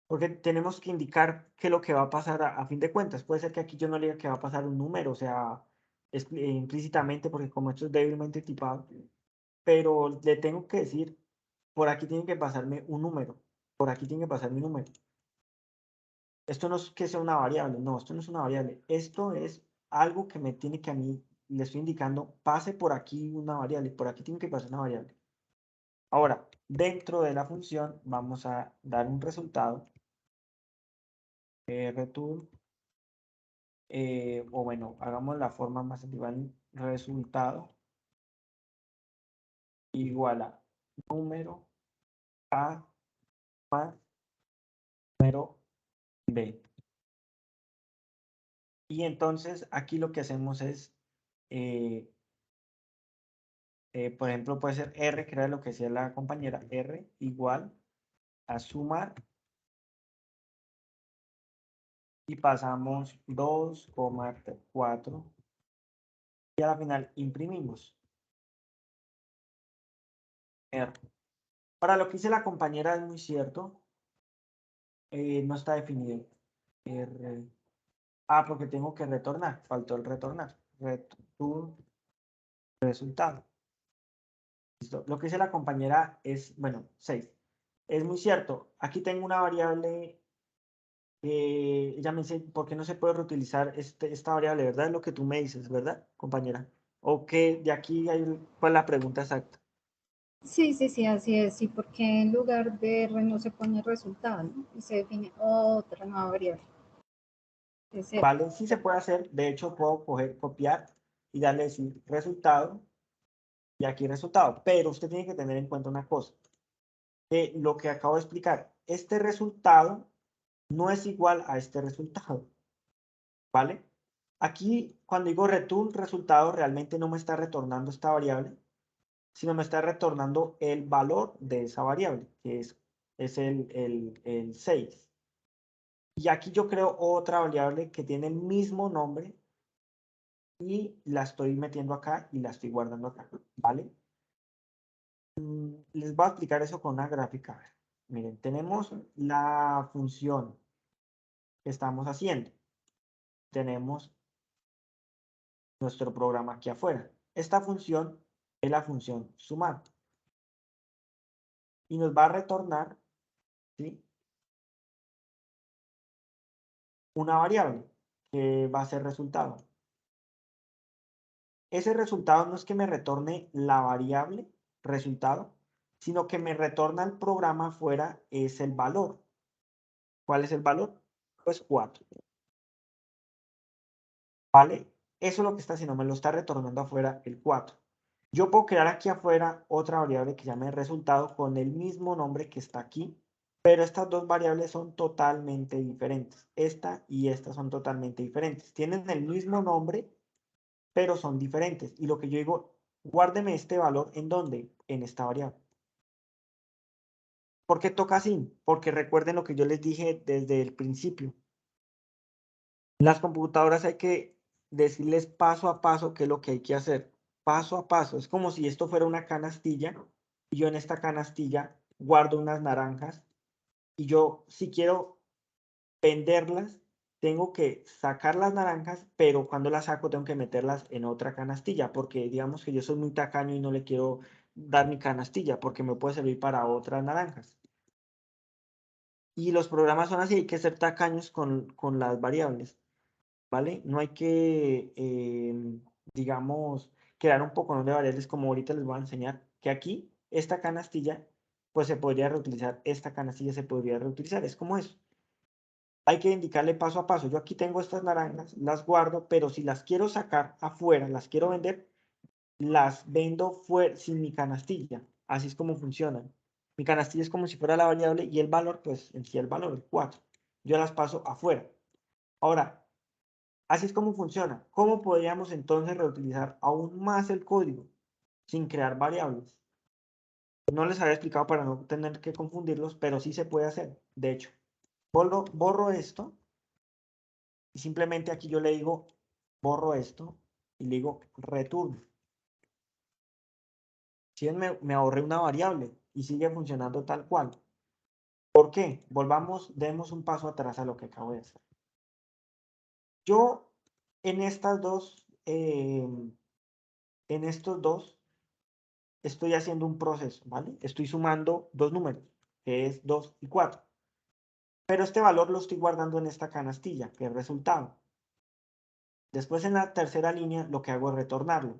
Porque tenemos que indicar qué es lo que va a pasar a fin de cuentas. Puede ser que aquí yo no le diga que va a pasar un número, o sea, implícitamente, porque como esto es débilmente tipado, pero le tengo que decir, por aquí tiene que pasarme un número, por aquí tiene que pasarme un número. Esto no es que sea una variable, no, esto no es una variable. Esto es algo que me tiene que a mí, le estoy indicando, pase por aquí una variable, por aquí tiene que pasar una variable. Ahora, dentro de la función vamos a dar un resultado, return, o bueno, hagamos la forma más antigua, resultado igual a número A más número B. Y entonces aquí lo que hacemos es, por ejemplo, puede ser R, que era lo que decía la compañera, R igual a sumar y pasamos 2,4 y a la final imprimimos. Para lo que dice la compañera es muy cierto. No está definido. Porque tengo que retornar. Faltó el retornar. Return resultado. Listo. Lo que dice la compañera es, bueno, 6. Es muy cierto. Aquí tengo una variable. Ella me dice, ¿por qué no se puede reutilizar esta variable? ¿Verdad? Es lo que tú me dices, ¿verdad, compañera? ¿O qué? De aquí hay, ¿cuál es la pregunta exacta? Sí, sí, sí, así es. Sí, porque en lugar de R no se pone resultado, ¿no? Y se define otra nueva variable. Vale, sí se puede hacer. De hecho, puedo copiar y darle decir resultado y aquí resultado. Pero usted tiene que tener en cuenta una cosa. Lo que acabo de explicar, este resultado no es igual a este resultado. ¿Vale? Aquí, cuando digo return resultado, realmente no me está retornando esta variable, sino me está retornando el valor de esa variable, que es el 6. Y aquí yo creo otra variable que tiene el mismo nombre y la estoy metiendo acá y la estoy guardando acá, ¿vale? Les voy a explicar eso con una gráfica. Miren, tenemos la función que estamos haciendo. Tenemos nuestro programa aquí afuera. Esta función es la función sumar. Y nos va a retornar, ¿sí?, una variable que va a ser resultado. Ese resultado no es que me retorne la variable resultado, sino que me retorna el programa afuera es el valor. ¿Cuál es el valor? Pues 4. ¿Vale? Eso es lo que está haciendo, me lo está retornando afuera el 4. Yo puedo crear aquí afuera otra variable que llame resultado con el mismo nombre que está aquí, pero estas dos variables son totalmente diferentes. Esta y esta son totalmente diferentes. Tienen el mismo nombre, pero son diferentes. Y lo que yo digo, guárdeme este valor, ¿en dónde? En esta variable. ¿Por qué toca así? Porque recuerden lo que yo les dije desde el principio. Las computadoras hay que decirles paso a paso qué es lo que hay que hacer. Paso a paso. Es como si esto fuera una canastilla y yo en esta canastilla guardo unas naranjas y yo, si quiero venderlas, tengo que sacar las naranjas, pero cuando las saco tengo que meterlas en otra canastilla, porque digamos que yo soy muy tacaño y no le quiero dar mi canastilla, porque me puede servir para otras naranjas. Y los programas son así, hay que ser tacaños con las variables, ¿vale? No hay que, digamos, crear un poco de variables, como ahorita les voy a enseñar, que aquí, esta canastilla, pues se podría reutilizar, esta canastilla se podría reutilizar, es como eso. Hay que indicarle paso a paso. Yo aquí tengo estas naranjas, las guardo, pero si las quiero sacar afuera, las quiero vender, las vendo sin mi canastilla. Así es como funcionan. Mi canastilla es como si fuera la variable y el valor, pues en sí el valor, el 4. Yo las paso afuera. Ahora, así es como funciona. ¿Cómo podríamos entonces reutilizar aún más el código sin crear variables? No les había explicado para no tener que confundirlos, pero sí se puede hacer. De hecho, borro esto. Y simplemente aquí yo le digo, borro esto y le digo return. Si me ahorré una variable y sigue funcionando tal cual. ¿Por qué? Volvamos, demos un paso atrás a lo que acabo de hacer. Yo en estas dos, en estos dos, estoy haciendo un proceso, ¿vale? Estoy sumando dos números, que es 2 y 4. Pero este valor lo estoy guardando en esta canastilla, que es resultado. Después en la tercera línea lo que hago es retornarlo.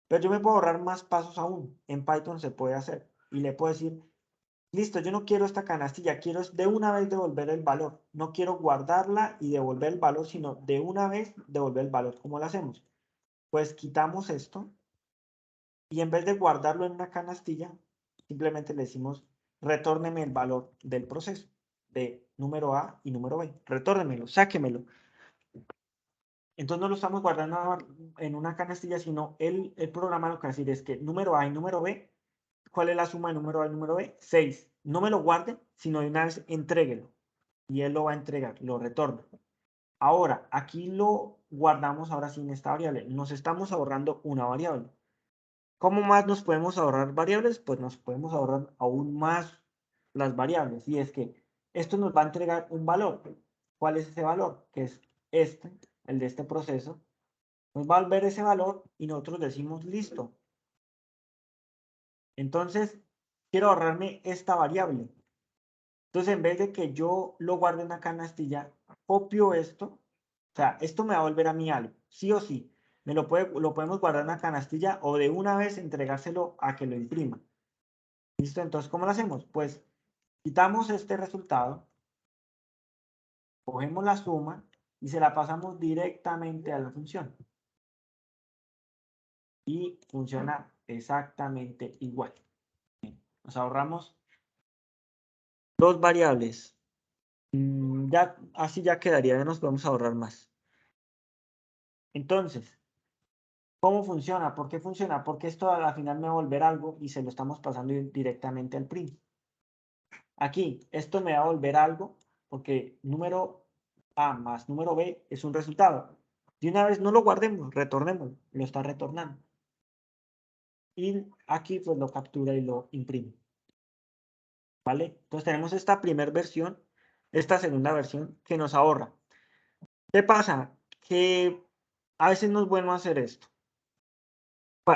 Pero yo me puedo ahorrar más pasos aún. En Python se puede hacer. Y le puedo decir, listo, yo no quiero esta canastilla, quiero de una vez devolver el valor. No quiero guardarla y devolver el valor, sino de una vez devolver el valor. ¿Cómo lo hacemos? Pues quitamos esto y en vez de guardarlo en una canastilla, simplemente le decimos, retórneme el valor del proceso de número A y número B. Retórnemelo, sáquemelo. Entonces no lo estamos guardando en una canastilla, sino el programa lo que va a decir es que número A y número B, ¿cuál es la suma de número A y número B? 6. No me lo guarde, sino de una vez entréguelo. Y él lo va a entregar, lo retorna. Ahora, aquí lo guardamos ahora sin esta variable. Nos estamos ahorrando una variable. ¿Cómo más nos podemos ahorrar variables? Pues nos podemos ahorrar aún más las variables. Y es que esto nos va a entregar un valor. ¿Cuál es ese valor? Que es este, el de este proceso. Nos va a volver ese valor y nosotros decimos listo. Entonces, quiero ahorrarme esta variable. Entonces, en vez de que yo lo guarde en una canastilla, copio esto. O sea, esto me va a volver a mí algo, sí o sí. Lo podemos guardar en una canastilla o de una vez entregárselo a que lo imprima. ¿Listo? Entonces, ¿cómo lo hacemos? Pues quitamos este resultado, cogemos la suma y se la pasamos directamente a la función. Y funciona exactamente igual. Nos ahorramos dos variables. Ya, así ya quedaría, ya nos podemos ahorrar más. Entonces, ¿cómo funciona? ¿Por qué funciona? Porque esto al final me va a volver algo y se lo estamos pasando directamente al print. Aquí, esto me va a volver algo porque número A más número B es un resultado. De una vez no lo guardemos, retornemos, lo está retornando. Y aquí pues lo captura y lo imprime. ¿Vale? Entonces tenemos esta primera versión, esta segunda versión que nos ahorra. ¿Qué pasa? Que a veces no es bueno hacer esto.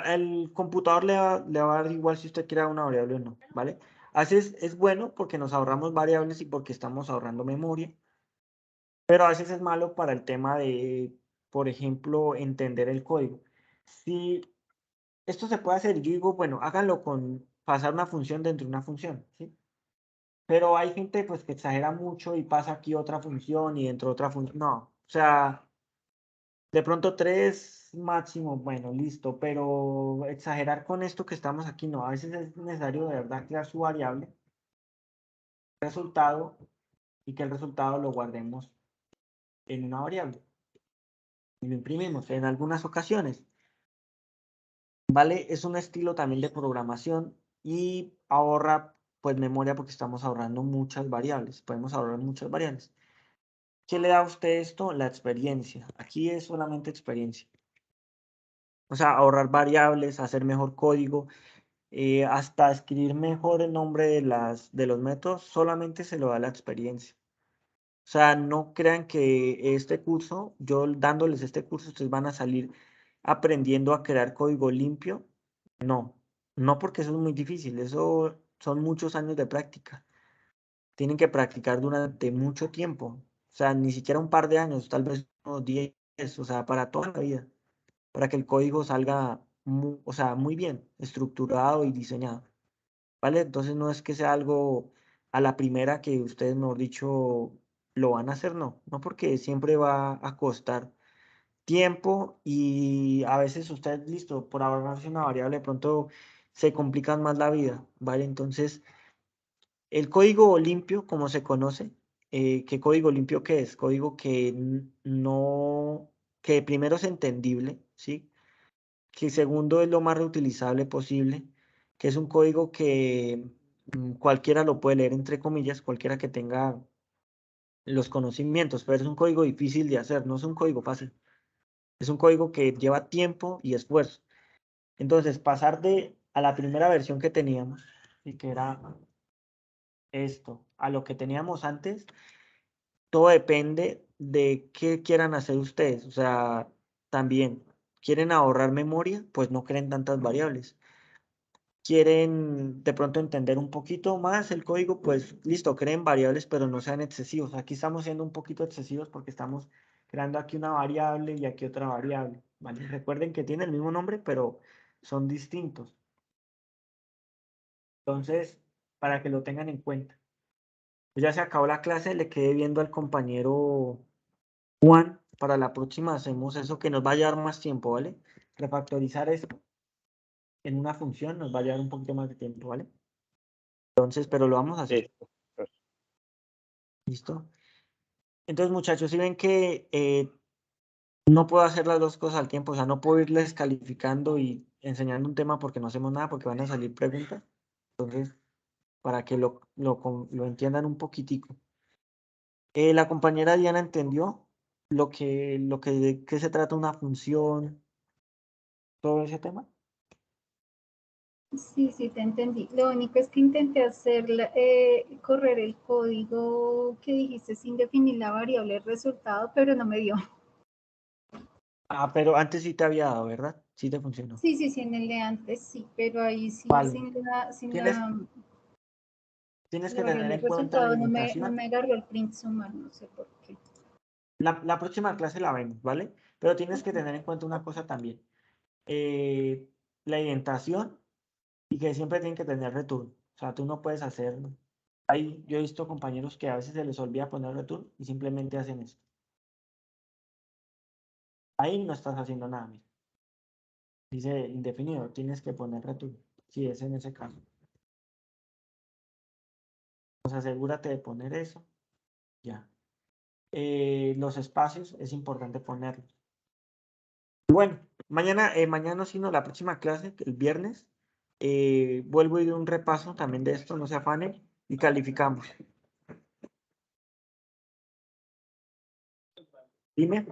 El computador le va a dar igual si usted quiere una variable o no, ¿vale? A veces es bueno porque nos ahorramos variables y porque estamos ahorrando memoria, pero a veces es malo para el tema de, por ejemplo, entender el código. Si esto se puede hacer, yo digo, bueno, háganlo con pasar una función dentro de una función, ¿sí? Pero hay gente pues que exagera mucho y pasa aquí otra función y dentro de otra función. No, o sea, de pronto tres máximo, bueno, listo, pero exagerar con esto que estamos aquí no. A veces es necesario de verdad crear su variable, resultado, y que el resultado lo guardemos en una variable y lo imprimimos en algunas ocasiones. ¿Vale? Es un estilo también de programación y ahorra pues memoria porque estamos ahorrando muchas variables. Podemos ahorrar muchas variables. ¿Qué le da a usted esto? La experiencia. Aquí es solamente experiencia. O sea, ahorrar variables, hacer mejor código, hasta escribir mejor el nombre de los métodos, solamente se lo da la experiencia. O sea, no crean que este curso, yo dándoles este curso, ustedes van a salir aprendiendo a crear código limpio. No, no porque eso es muy difícil, eso son muchos años de práctica. Tienen que practicar durante mucho tiempo. O sea, ni siquiera un par de años, tal vez unos 10, o sea, para toda la vida, para que el código salga o sea, muy bien estructurado y diseñado. ¿Vale? Entonces no es que sea algo a la primera que ustedes, mejor dicho, lo van a hacer, no. No porque siempre va a costar tiempo y a veces ustedes, listo, por ahorrarse una variable, de pronto se complican más la vida, ¿vale? Entonces, el código limpio, como se conoce, ¿qué código limpio qué es? Código que no, que primero es entendible, ¿sí? Que segundo es lo más reutilizable posible, que es un código que cualquiera lo puede leer, entre comillas, cualquiera que tenga los conocimientos, pero es un código difícil de hacer, no es un código fácil, es un código que lleva tiempo y esfuerzo. Entonces, pasar de a la primera versión que teníamos, y que era esto, a lo que teníamos antes, todo depende de qué quieran hacer ustedes. O sea, también, ¿quieren ahorrar memoria? Pues no creen tantas variables. ¿Quieren de pronto entender un poquito más el código? Pues listo, creen variables, pero no sean excesivos. Aquí estamos siendo un poquito excesivos porque estamos creando aquí una variable y aquí otra variable, ¿vale? Recuerden que tienen el mismo nombre, pero son distintos. Entonces, para que lo tengan en cuenta. Pues ya se acabó la clase, le quedé viendo al compañero Juan. Para la próxima hacemos eso que nos va a llevar más tiempo, ¿vale? Refactorizar esto en una función nos va a llevar un poquito más de tiempo, ¿vale? Entonces, pero lo vamos a hacer. Listo. Pues, ¿Listo? Entonces, muchachos, si ven que no puedo hacer las dos cosas al tiempo, o sea, no puedo irles calificando y enseñando un tema porque no hacemos nada, porque van a salir preguntas. Entonces, para que lo entiendan un poquitico. La compañera Diana entendió. de qué se trata una función, todo ese tema. Sí, sí, te entendí. Lo único es que intenté correr el código que dijiste sin definir la variable resultado, pero no me dio. Ah, pero antes sí te había dado, ¿verdad? Sí te funcionó. Sí, sí, sí, en el de antes sí, pero ahí sí, Vale. sin Tienes la que tener variable en cuenta la resultado no alimentación. me agarró el print sumar, no sé por qué. La próxima clase la vemos, ¿vale? Pero tienes que tener en cuenta una cosa también. La indentación y que siempre tienen que tener return. O sea, tú no puedes hacer... Yo he visto compañeros que a veces se les olvida poner return y simplemente hacen esto. Ahí no estás haciendo nada, mira. Dice indefinido, tienes que poner return. Si es en ese caso. Pues asegúrate de poner eso. Ya. Los espacios es importante ponerlos. Bueno, mañana sí, no, la próxima clase, el viernes, vuelvo y doy un repaso también de esto, no se afanen, y calificamos. Dime.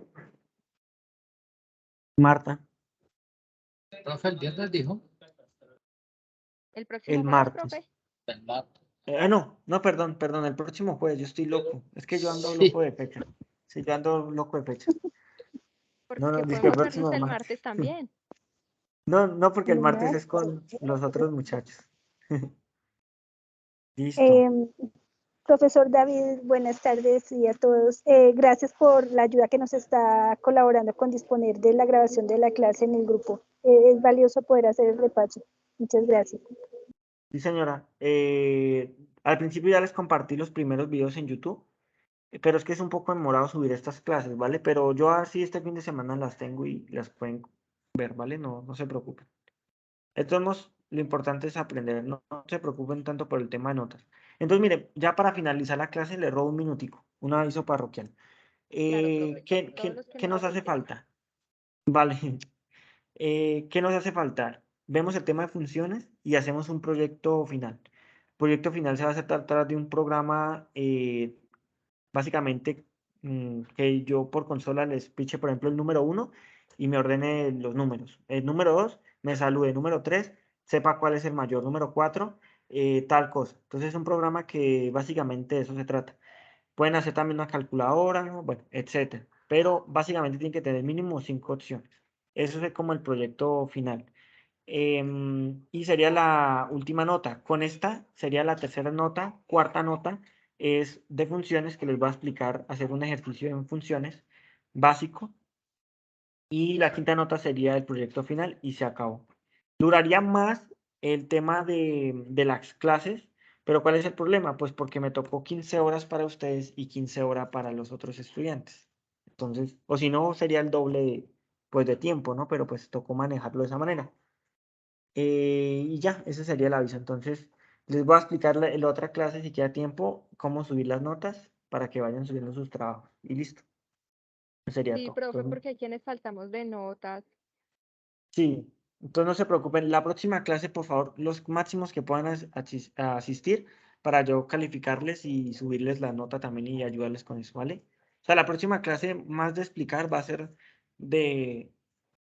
Marta. Profe, el viernes dijo. ¿El próximo El jueves, martes. profe? El martes. No, perdón, el próximo jueves, yo estoy loco. Es que yo ando Sí. loco de fecha. Sí, yo ando loco de fecha. Porque No, dice el podemos vernos próximo el martes. martes también. No, porque el martes es con los otros muchachos. Listo. Profesor David, buenas tardes y a todos. Gracias por la ayuda que nos está colaborando con disponer de la grabación de la clase en el grupo. Es valioso poder hacer el repaso. Muchas gracias. Sí, señora. Al principio ya les compartí los primeros videos en YouTube, pero es que es un poco demorado subir estas clases, ¿vale? Pero yo así este fin de semana las tengo y las pueden ver, ¿vale? No se preocupen. De todos modos, lo importante es aprender, no se preocupen tanto por el tema de notas. Entonces, mire, ya para finalizar la clase le robo un minutico, un aviso parroquial. Claro, profe. ¿Qué, Todos los que qué nos hace necesiten. falta? Vale. ¿Qué nos hace falta? Vemos el tema de funciones y hacemos un proyecto final. El proyecto final se va a tratar de un programa, básicamente, que yo por consola les piche, por ejemplo, el número 1 y me ordene los números. El número 2 me salude, número 3 sepa cuál es el mayor, número 4 tal cosa. Entonces es un programa que básicamente de eso se trata. Pueden hacer también una calculadora, ¿no? Bueno, etcétera. Pero básicamente tienen que tener mínimo 5 opciones. Eso es como el proyecto final. Y sería la última nota. Con esta sería la tercera nota. Cuarta nota es de funciones, que les voy a explicar, hacer un ejercicio en funciones básico. Y la quinta nota sería el proyecto final y se acabó. Duraría más el tema de las clases, pero ¿cuál es el problema? Pues porque me tocó 15 horas para ustedes y 15 horas para los otros estudiantes. Entonces, o si no, sería el doble pues, de tiempo, ¿no? Pero pues tocó manejarlo de esa manera. Y ya, ese sería el aviso. Entonces, les voy a explicar en la otra clase, si queda tiempo, cómo subir las notas para que vayan subiendo sus trabajos. Y listo. Eso sería Sí, todo. profe, Entonces, porque hay quienes faltamos de notas. sí, entonces no se preocupen. La próxima clase, por favor, los máximos que puedan asistir para yo calificarles y subirles la nota también y ayudarles con eso, ¿vale? O sea, la próxima clase más de explicar va a ser de,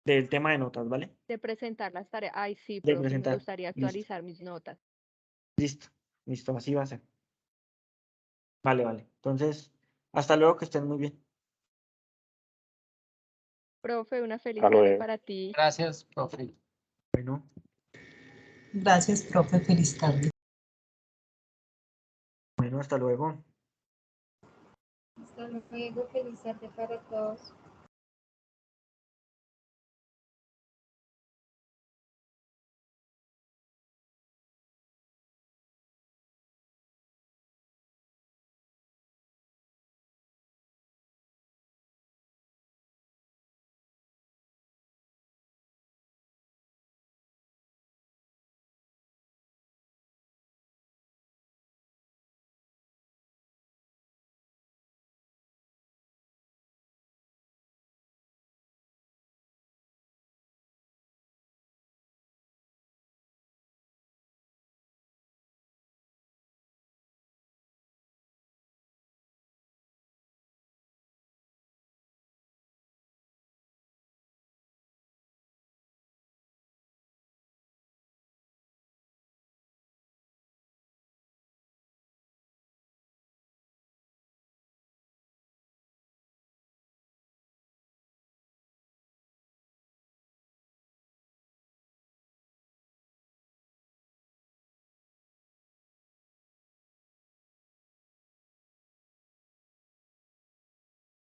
del tema de notas, ¿vale? De presentar las tareas. Ay, sí, De profe, me presentar. gustaría Listo, actualizar mis notas. listo, así va a ser. Vale. Entonces, hasta luego, que estén muy bien. Profe, una feliz Hasta tarde luego. para ti. Gracias, profe. Bueno, Gracias, profe. Feliz tarde. hasta luego. Hasta luego, feliz tarde para todos.